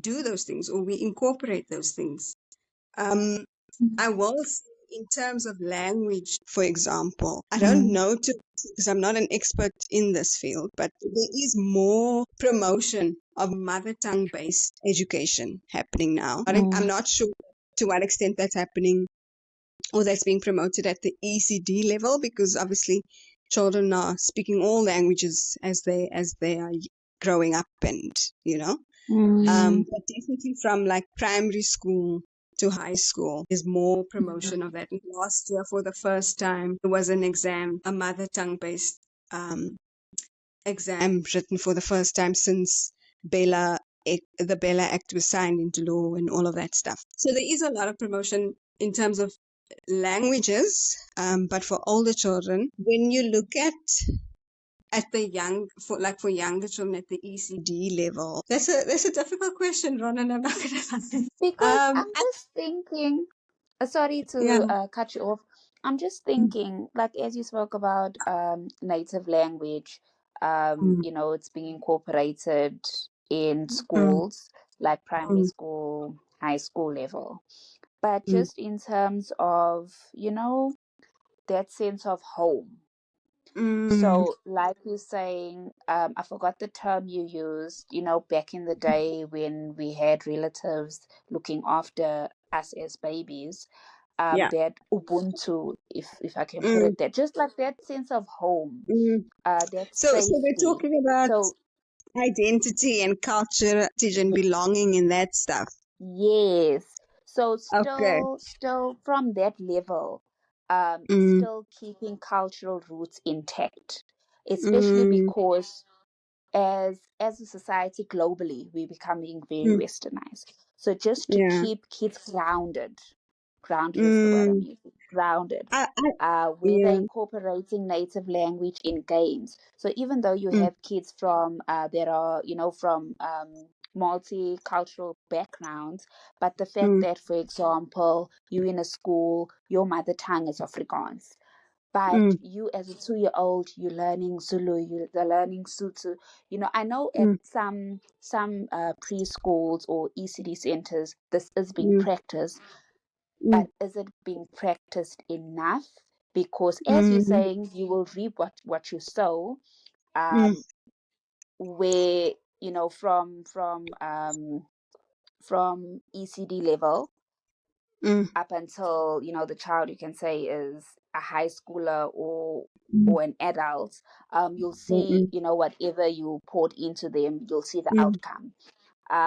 do those things or we incorporate those things. Um, I will say in terms of language, for example, I don't mm, know because I'm not an expert in this field, but there is more promotion of mother tongue based education happening now. I'm mm, not sure to what extent that's happening or that's being promoted at the ECD level, because obviously children are speaking all languages as they are growing up, and you know. mm, But definitely from like primary school to high school, there's more promotion of that. And last year, for the first time, there was an exam, a mother tongue based um, exam written for the first time since Bella, the Bella Act was signed into law and all of that stuff. So there is a lot of promotion in terms of languages, but for older children, when you look at the young for younger children at the ECD level? That's a difficult question, Ron, and I'm not gonna lie. because I'm I, just thinking, sorry yeah. to cut you off. I'm just thinking, like as you spoke about native language, Mm, it's being incorporated in mm, schools, like primary mm, school, high school level. But mm, just in terms of, that sense of home. mm, So, like you're saying, I forgot the term you used, back in the day when we had relatives looking after us as babies, yeah. that Ubuntu, if I can put Mm, it there, just like that sense of home, mm. that So we're safety. talking about So, identity and culture and belonging and that stuff. yes. So Okay. still from that level, Mm, still keeping cultural roots intact, especially mm, because as a society globally, we're becoming very mm, westernized. So just to yeah. keep kids grounded is the word I'm Mm, using, grounded. I, Where they're yeah. incorporating native language in games. So even though you Mm, have kids from that are from multicultural backgrounds, but the fact mm, that, for example, you in a school, your mother tongue is Afrikaans, but mm, you as a 2-year-old, you're learning Zulu, you're learning Sutu. I know at mm, some preschools or ECD centers this is being mm, practiced, mm, but is it being practiced enough? Because as you're mm, saying, you will reap what you sow. mm, Um, where from ECD level mm, up until the child, you can say, is a high schooler mm, or an adult, you'll see, mm, whatever you poured into them, you'll see the mm. outcome,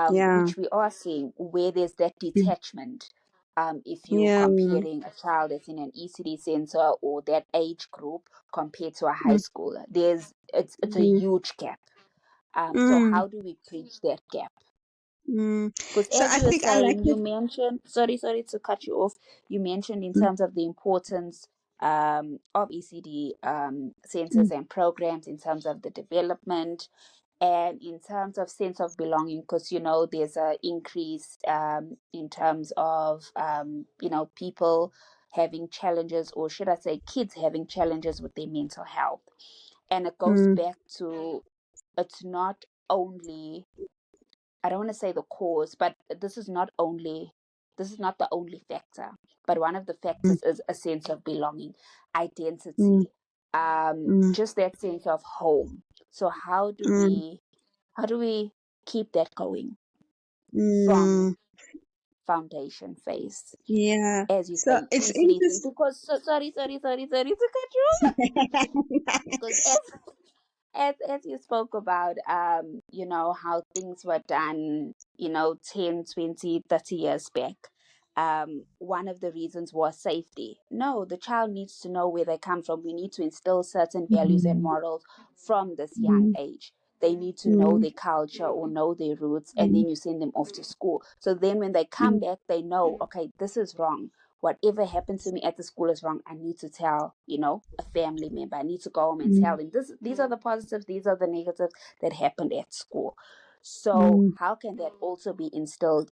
Yeah. which we are seeing where there's that Mm, detachment. If you yeah. comparing a child that's in an ECD center or that age group compared to a high Mm, schooler, it's a mm, huge gap. So mm, how do we bridge that gap? mm. Because So as I you were think I like saying, you it. mentioned, sorry to cut you off, you mentioned in Mm, terms of the importance of ECD mm, centers and programs in terms of the development and in terms of sense of belonging, because there's a increase in terms of people having challenges, or should I say kids having challenges with their mental health. And it goes mm, back to, it's not only, I don't want to say the cause, but this is not the only factor. But one of the mm, factors is a sense of belonging, mm, identity, mm, just that sense of home. So mm, how do we keep that going from mm. foundation phase, Yeah. as you So say, it's ECD thing? interesting. Because sorry to cut you off. Because as you spoke about, how things were done, 10, 20, 30 years back. One of the reasons was safety. No, the child needs to know where they come from. We need to instill certain values and Mm, morals from this young mm, age. They need to know mm, their culture or know their roots, and mm, then you send them off to school. So then when they come mm, back, they know, okay, this is wrong. Whatever happened to me at the school is wrong. I need to tell, a family member. I need to go home and tell mm, them these are the positives, these are the negatives that happened at school. So mm, how can that also be instilled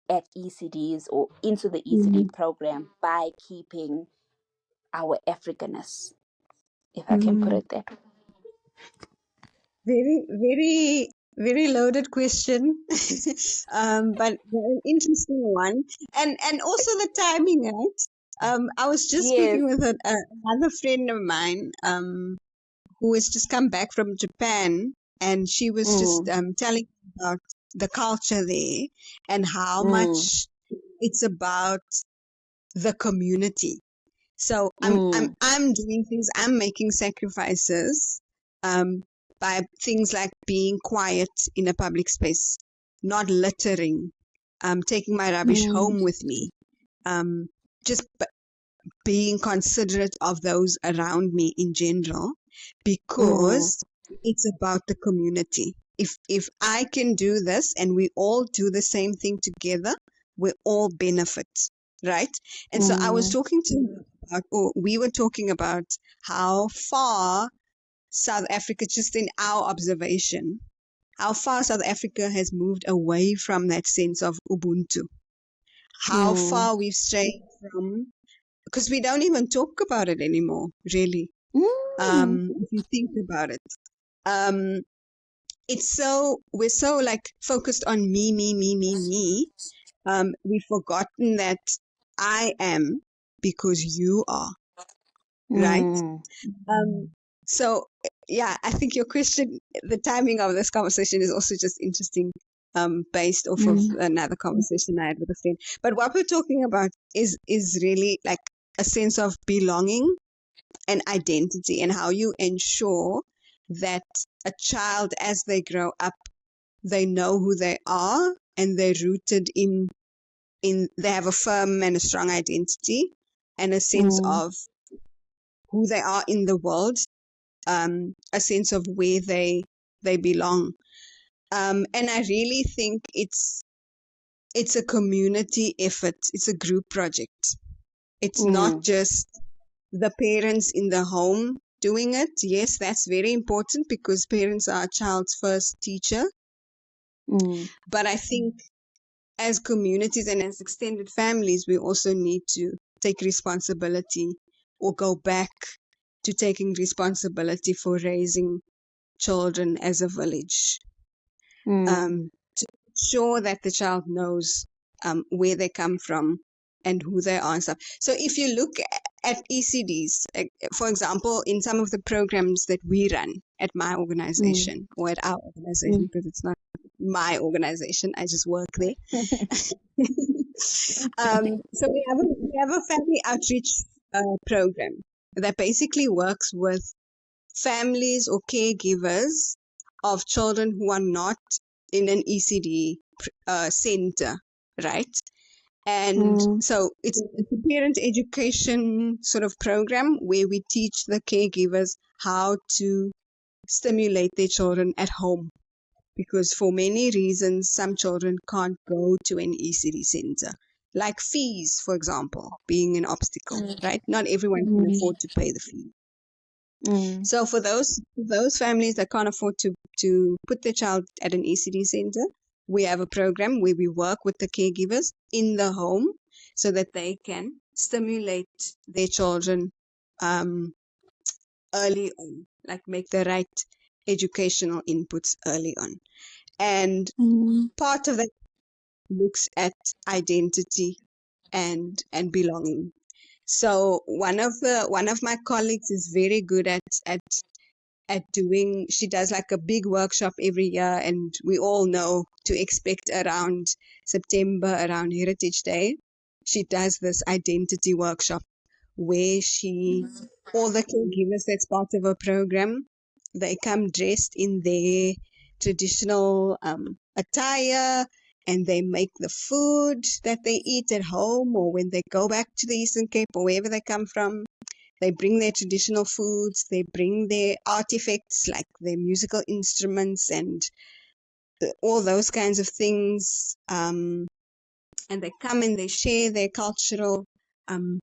at ECDs or into the ECD mm, program by keeping our Africanness, if I can put mm. it that way? Very, very, very loaded question, but an interesting one, and also the timing, right? I was just Yes. speaking with another friend of mine, who has just come back from Japan, and she was just Mm, telling me about the culture there and how mm, much it's about the community. So mm, I'm doing things. I'm making sacrifices, um, by things like being quiet in a public space, not littering, taking my rubbish mm, home with me, um, just being considerate of those around me in general, mm, because it's about the community. If I can do this and we all do the same thing together, we all benefit, right? And so I was mm, talking to her about, or we were talking about how far South Africa, just in our observation, how far South Africa has moved away from that sense of Ubuntu. How mm, far we've strayed from, because we don't even talk about it anymore, really. mm, If you think about it, um, we're so like focused on me, me, me, me, me. We've forgotten that I am because you are, right? mm, Um, so yeah, I think your question, the timing of this conversation is also just interesting, based off of mm, another conversation I had with a friend. But what we're talking about is really like a sense of belonging and identity, and how you ensure that a child, as they grow up, they know who they are, and they're rooted in they have a firm and a strong identity and a sense mm, of who they are in the world, a sense of where they belong. And I really think it's a community effort. It's a group project. It's not mm, just the parents in the home doing it. Yes, that's very important because parents are a child's first teacher. mm, But I think as communities and as extended families, we also need to take responsibility, or go back to taking responsibility for raising children as a village, mm, to ensure that the child knows, where they come from and who they are and stuff. So if you look at ECDs, for example, in some of the programs that we run at my mm, organization, or at our mm. organization, because it's not my organization, I just work there. So we have a family outreach program that basically works with families or caregivers of children who are not in an ECD center, right? And Mm, so it's a parent education sort of program where we teach the caregivers how to stimulate their children at home, because for many reasons, some children can't go to an ECD center, like fees, for example, being an obstacle, right? Not everyone can mm, afford to pay the fee. mm, So for those families that can't afford to put their child at an ECD center, we have a program where we work with the caregivers in the home so that they can stimulate their children, um, early on, like make the right educational inputs early on. And mm, part of that looks at identity and belonging. So one of my colleagues is very good at at doing, she does like a big workshop every year, and we all know to expect around September, around Heritage Day. She does this identity workshop where all the caregivers that's part of her program, they come dressed in their traditional attire, and they make the food that they eat at home or when they go back to the Eastern Cape or wherever they come from. They bring their traditional foods, they bring their artifacts like their musical instruments and all those kinds of things. And they come and they share their cultural um,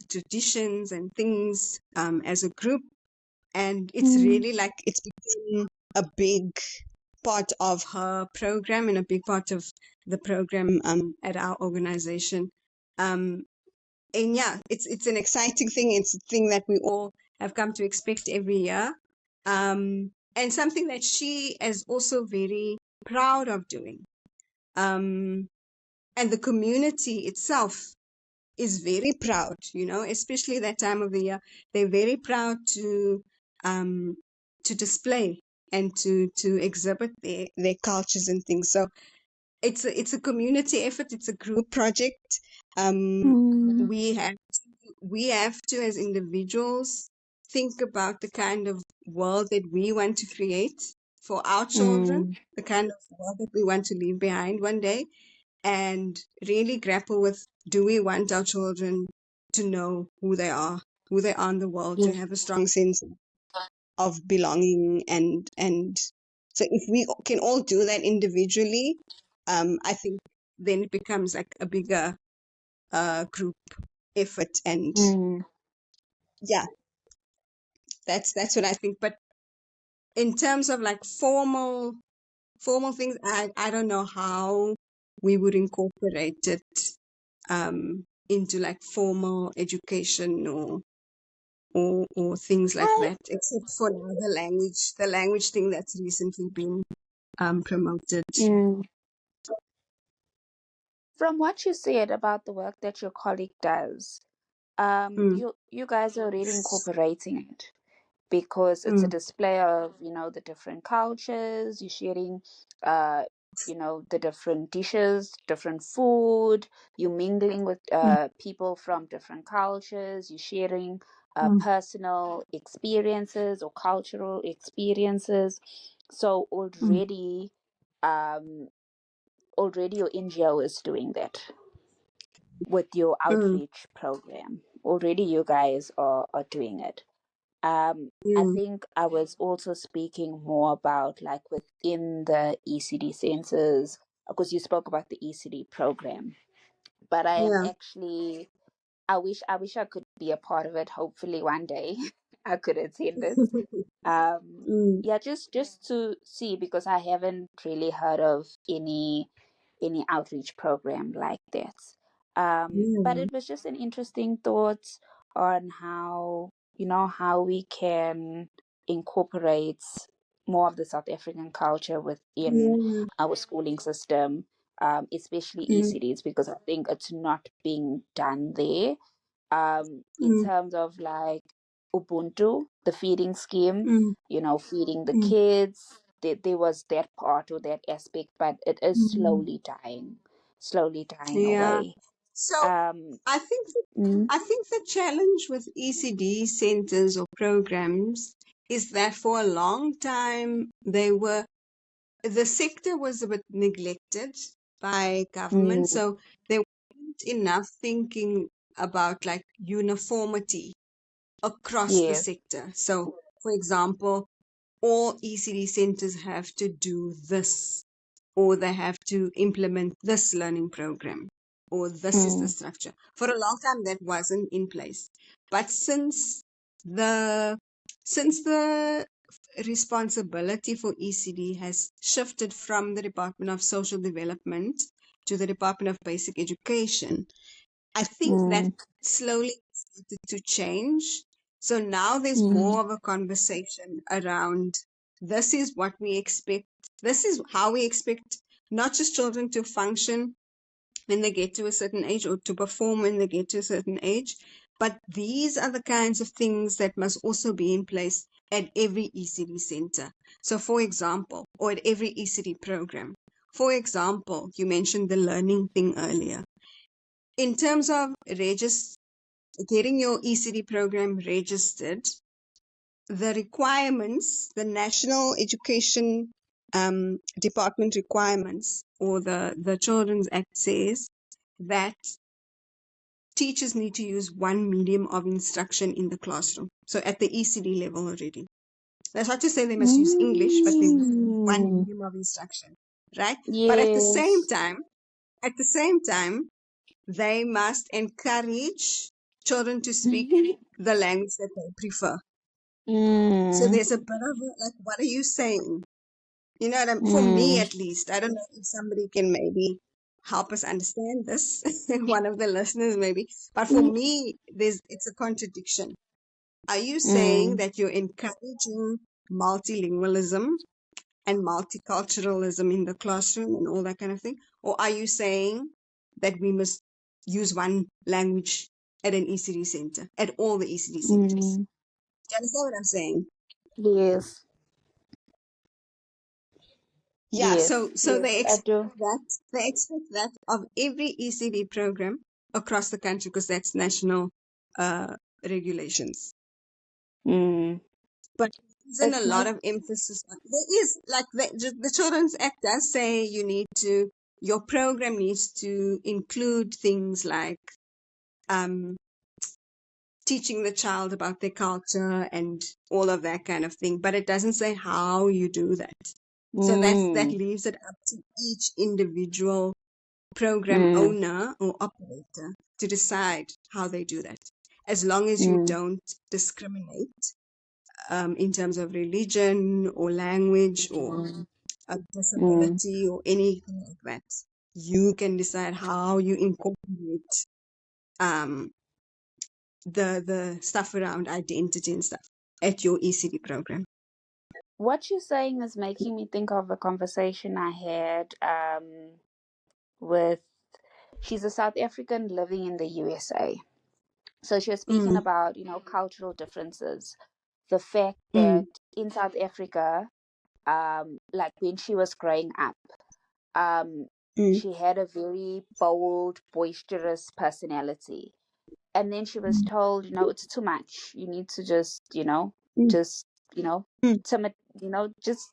traditions and things as a group. And it's Mm. really like it's become a big part of her program and a big part of the program at our organization. Um, and yeah, it's an exciting thing. It's a thing that we all have come to expect every year, and something that she is also very proud of doing. And the community itself is very proud, especially that time of the year. They're very proud um, to display and to exhibit their cultures and things. So it's a community effort. It's a group project. Um, Mm. we have we have to, as individuals, think about the kind of world that we want to create for our children, Mm. the kind of world that we want to leave behind one day, and really grapple with, do we want our children to know who they are in the world, to Yeah. have a strong sense of belonging, and so if we can all do that individually, I think then it becomes like a bigger group effort. And Mm. yeah, that's what I think. But in terms of like formal things, I don't know how we would incorporate it into like formal education or things like I, that, except for now the language thing that's recently been promoted. mm. From what you said about the work that your colleague does, Mm, you guys are really incorporating it because it's a mm, display of, the different cultures. You're sharing, uh, the different dishes, different food. You're mingling with mm, people from different cultures. You're sharing mm, personal experiences or cultural experiences. So mm, um, already your NGO is doing that with your mm, outreach program. Already you guys are doing it. I mm. think I was also speaking more about like within the ECD centers because you spoke about the ECD program. But I am Yeah. actually I wish I could be a part of it. Hopefully one day I could attend it. Mm, Yeah, just to see because I haven't really heard of any outreach program like that. But yeah. it was just an interesting thought on how we can incorporate more of the South African culture within Yeah. our schooling system, especially Mm, ECDs, because I think it's not being done there. In mm, terms of like Ubuntu, the feeding scheme, mm, feeding the mm, kids, there was that part or that aspect, but it is mm. slowly dying Yeah. away. So Um, I think mm, I think the challenge with ECD centers or programs is that for a long time the sector was a bit neglected by government, mm, so there wasn't enough thinking about like uniformity across the yeah, sector. So, for example, all ECD centers have to do this, or they have to implement this learning program, or this is the mm, structure. For a long time, that wasn't in place. But the since the responsibility for ECD has shifted from the Department of Social Development to the Department of Basic Education, I think that mm, slowly started to change. So now there's mm, more of a conversation around, this is what we expect. This is how we expect not just children to function when they get to a certain age or to perform when they get to a certain age, But these are the kinds of things that must also be in place at every ECD center. So, for example, or at every ECD program. For example, you mentioned the learning thing earlier. In terms of getting your ECD program registered, the requirements, the National Education Department requirements, or the Children's Act says that teachers need to use one medium of instruction in the classroom. So at the ECD level already. That's not to say they must use English, but they must use one Mm. medium of instruction, right? But Yes. at the same time, they must encourage children to speak the language that they prefer. So Mm. there's a bit of like, what are you saying? You know what for me Mm. at least, I don't know if somebody can maybe help us understand this, one of the listeners maybe. But for me, it's a contradiction. Are you saying Mm. that you're encouraging multilingualism and multiculturalism in the classroom and all that kind of thing? Or are you saying that we must use one language at an ECD center, at all the ECD centers? Mm. Do you understand what I'm saying? Yes. Yeah, Yes. so Yes, I do. they expect that of every ECD program across the country because that's national regulations. Mm. But there isn't a It's lot make. of emphasis on there is like the Children's Act does say your program needs to include things like um teaching the child about their culture and all of that kind of thing, but it doesn't say how you do that. So that Mm. leaves it up to each individual program Mm. owner or operator to decide how they do that. As long as you Mm. don't discriminate in terms of religion or language or Mm. a Mm. disability or anything like that, you can decide how you incorporate um, the stuff around identity and stuff at your ECD program. What you're saying is making me think of a conversation I had with, she's a South African living in the USA. So she was speaking Mm, about, cultural differences. The fact that mm, in South Africa, like when she was growing up, um, mm, she had a very bold, boisterous personality. And then she was told, it's too much. You need to mm, just, you know, mm. timid, just,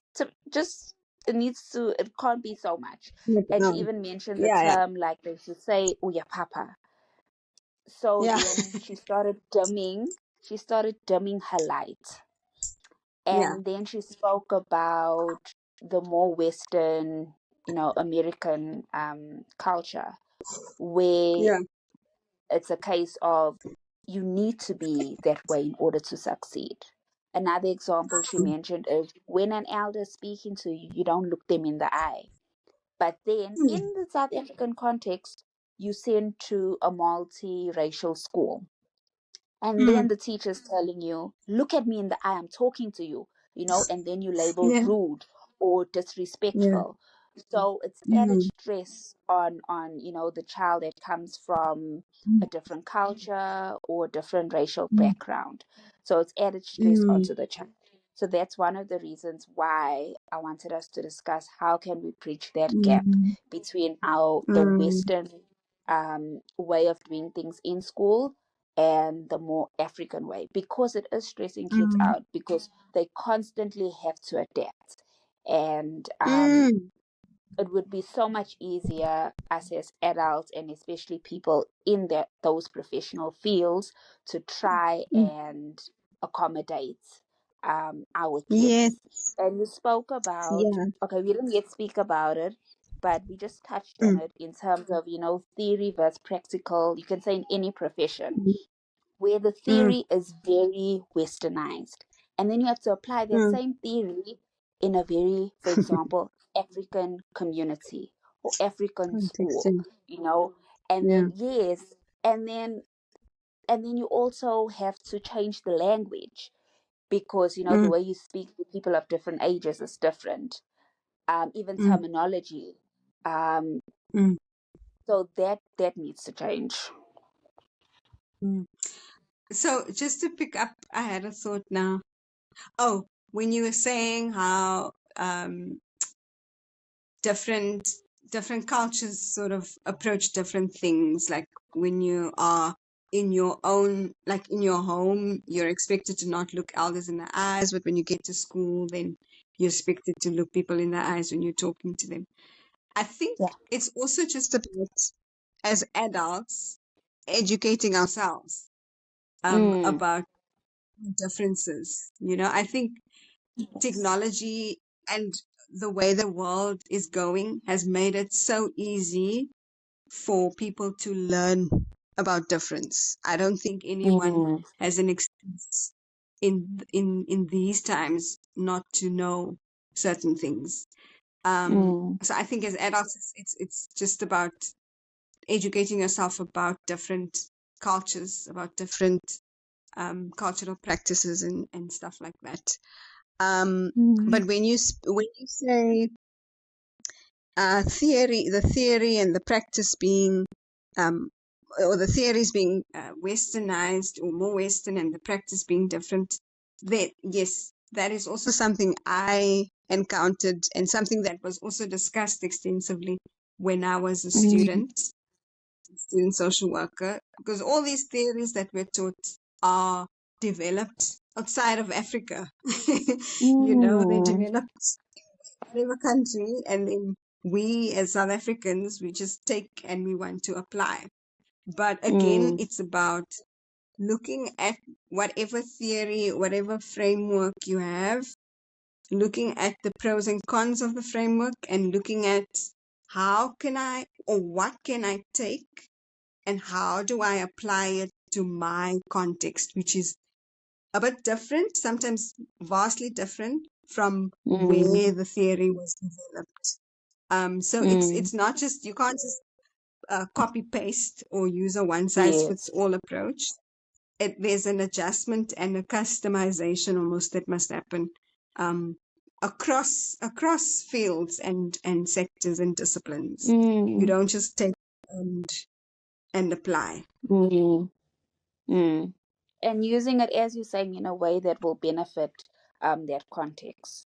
it can't be so much. And she No. even mentioned the Yeah, yeah, term, like they should say, Uya Papa. So yeah, then she started dimming her light. yeah, And then she spoke about the more Western, American culture, where yeah. it's a case of you need to be that way in order to succeed. Another example she mentioned is when an elder is speaking to you, you don't look them in the eye. But then Mm, in the South African context, you send to a multiracial school. And then mm, the teacher's telling you, look at me in the eye, I'm talking to you, and then you label yeah, rude or yeah. disrespectful. So it's added Mm, stress on the child that comes from mm, a different culture or different racial mm, background. So it's added stress mm, onto the child. So that's one of the reasons why I wanted us to discuss how can we bridge that gap mm, between the mm, Western way of doing things in school and the more African way, because it is stressing kids mm, out because they constantly have to adapt. And mm, it would be so much easier us as adults and especially people in those professional fields to try mm. and accommodate our Yes, kids. And you spoke about, yeah. okay, we didn't yet speak about it, but we just touched on Mm, it in terms of, theory versus practical. You can say in any profession mm, where the mm, theory is very westernized. And then you have to apply that mm. same theory in a very, for example, African community or African Context, school, and yeah. then, yes, and then you also have to change the language because the Mm, way you speak to people of different ages is different, even mm, terminology, um, mm, so that needs to change. mm. So just to pick up, I had a thought now. Oh, when you were saying how different different cultures sort of approach different things, like when you are in your own, like in your home, you're expected to not look elders in the eyes, but when you get to school, then you're expected to look people in the eyes when you're talking to them. I think Yeah. it's also just about, as adults, educating ourselves Mm. about differences. I think Yes. technology and the way the world is going has made it so easy for people to learn about difference. I don't think anyone Mm. has an excuse in these times not to know certain things. Mm. So I think as adults, it's just about educating yourself about different cultures, about different cultural practices and stuff like that. Um, Mm. but when you say theory, the theory and the practice being, um, or the theories being westernized or more Western, and the practice being different, that yes, that is also something I encountered, and something that was also discussed extensively when I was a Mm. student social worker, because all these theories that we're taught are developed outside of Africa. They're Mm. developed whatever country, and then we as South Africans, we just take and we want to apply. But again, Mm. it's about looking at whatever theory, whatever framework you have, looking at the pros and cons of the framework, and looking at how can I, or what can I take, and how do I apply it to my context, which is a bit different, sometimes vastly different from Mm. where the theory was developed. So it's Mm. it's not just, you can't just copy paste or use a one size fits Yes. all approach. There's an adjustment and a customization almost that must happen um, across fields and sectors and disciplines. You Mm. don't just take and and apply. Mm. Mm. And using it, as you're saying, in a way that will benefit that context.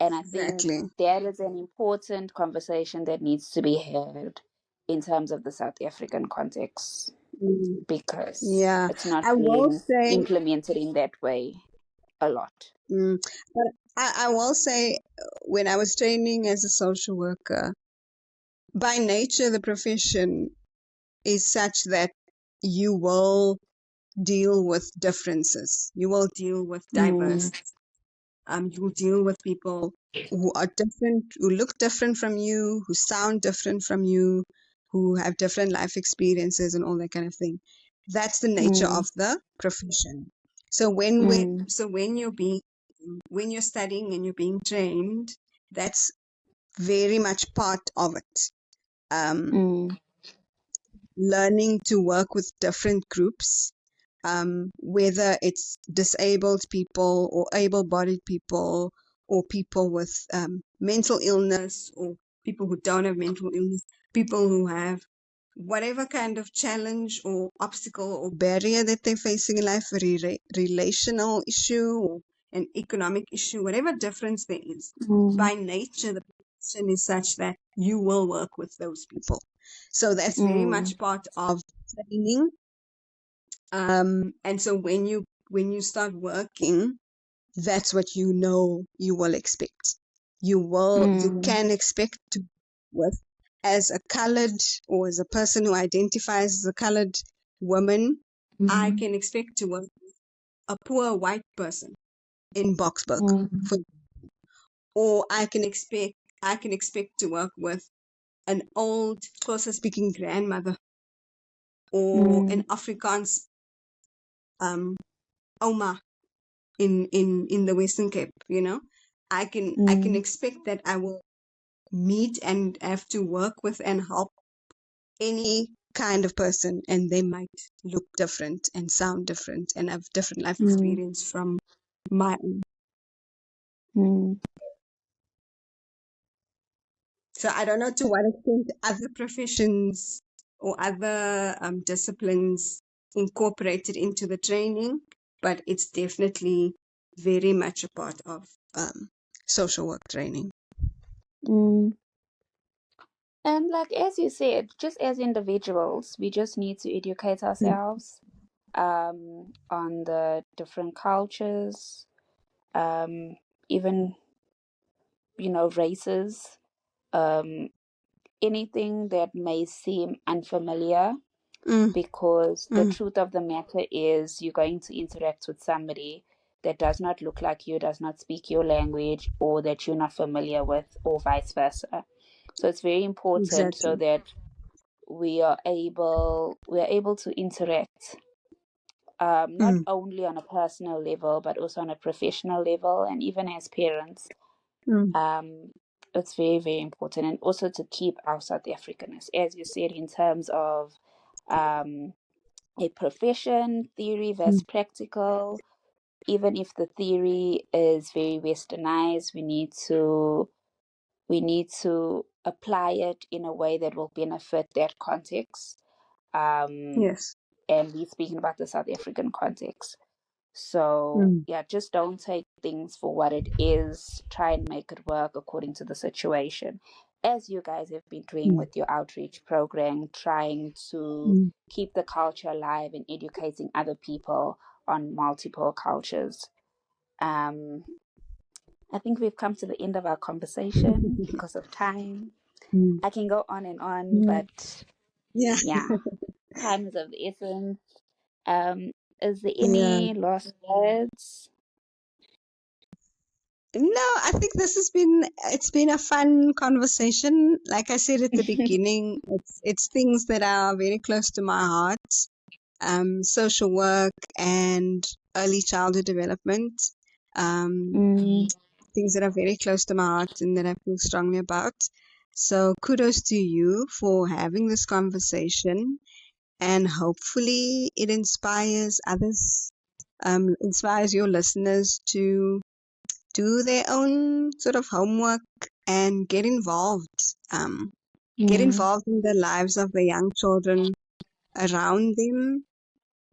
And I think Exactly. that is an important conversation that needs to be had in terms of the South African context Mm, because yeah, it's not I will being say, implemented in that way a lot. but I will say, when I was training as a social worker, by nature, the profession is such that you will deal with differences. You will deal with diverse. Mm. You'll deal with people who are different, who look different from you, who sound different from you, who have different life experiences and all that kind of thing. That's the nature Mm. of the profession. Mm. So when you're studying and you're being trained, that's very much part of it. Um, Mm. Learning to work with different groups, whether it's disabled people or able bodied people or people with mental illness or people who don't have mental illness, people who have whatever kind of challenge or obstacle or barrier that they're facing in life, a relational issue or an economic issue, whatever difference there is, Mm. by nature, the profession is such that you will work with those people. So that's very Mm. much part of training. And so when you start working, that's what you will expect. You Mm. can expect to work as a colored, or as a person who identifies as a colored woman. I Mm. can expect to work with a poor white person in Boksburg, Mm. for, or I can expect to work with an old Xhosa speaking grandmother, or an Mm. Afrikaans um, Oma in the Western Cape. I can Mm. expect that I will meet and have to work with and help any kind of person, and they might look different and sound different and have different life Mm. experience from my own. Mm. So I don't know to what extent other professions or other disciplines incorporated into the training, but it's definitely very much a part of social work training. Mm. And like as you said, just as individuals, we just need to educate Mm, ourselves on the different cultures, even races, um, anything that may seem unfamiliar, mm, because the mm, truth of the matter is you're going to interact with somebody that does not look like you, does not speak your language, or that you're not familiar with, or vice versa. So it's very important so exactly. that we are able to interact, not Mm, only on a personal level but also on a professional level, and even as parents. mm, um, it's very, very important, and also to keep our South Africanness, as you said, in terms of um, a profession, theory mm, versus practical. Even if the theory is very westernized, we need to apply it in a way that will benefit that context. Um, yes. and we're speaking about the South African context. So, Mm, yeah, just don't take things for what it is. Try and make it work according to the situation. As you guys have been doing mm, with your outreach program, trying to mm. keep the culture alive and educating other people on multiple cultures. Um, I think we've come to the end of our conversation because of time. Mm, I can go on and on, mm. but Yeah, yeah, time is of the essence. Um, is there yeah. any last words? No, I think it's been a fun conversation. Like I said at the beginning, it's things that are very close to my heart. Social work and early childhood development. Um, Mm, things that are very close to my heart and that I feel strongly about. So kudos to you for having this conversation, and hopefully it inspires others, inspires your listeners to do their own sort of homework and get involved. Get mm, involved in the lives of the young children around them.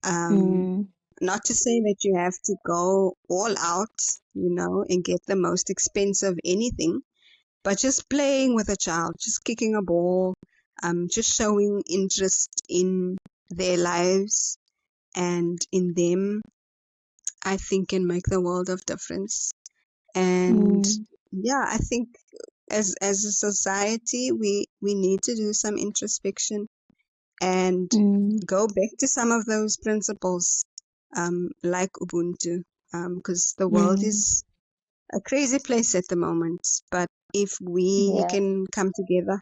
Um, mm, not to say that you have to go all out, and get the most expensive anything, but just playing with a child, just kicking a ball, just showing interest in their lives and in them, I think can make the world of difference. And mm, yeah, I think as a society, we need to do some introspection and mm. go back to some of those principles, like Ubuntu, because the world Mm, is a crazy place at the moment. But if we yeah, can come together,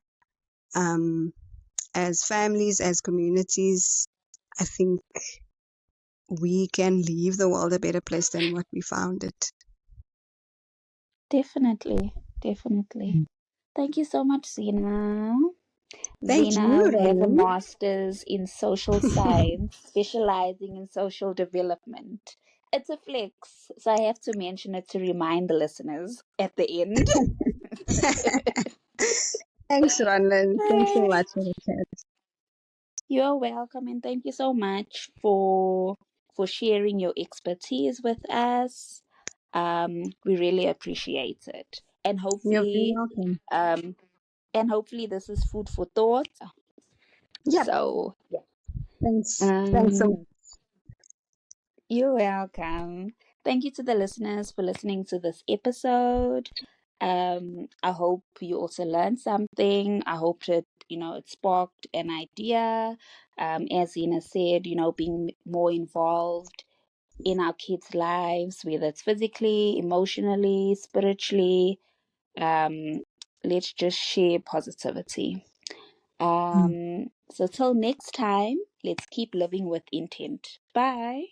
um, as families, as communities, I think we can leave the world a better place than what we found it. definitely, definitely. Thank you so much, Zena. Thank you, Zena has a Roland. master's in social science, specializing in social development. It's a flex, so I have to mention it to remind the listeners at the end. Thanks, Roland. Thanks so much for the chat. You're welcome, and thank you so much for sharing your expertise with us. We really appreciate it, and You're very hopefully, welcome. um, this is food for thought. Yep. So, Thanks. Thanks so um, much. you're welcome. Thank you to the listeners for listening to this episode. I hope you also learned something. I hope that it sparked an idea. As Zena said, being more involved in our kids' lives, whether it's physically, emotionally, spiritually. Um, let's just share positivity. Mm. So till next time, let's keep living with intent. Bye.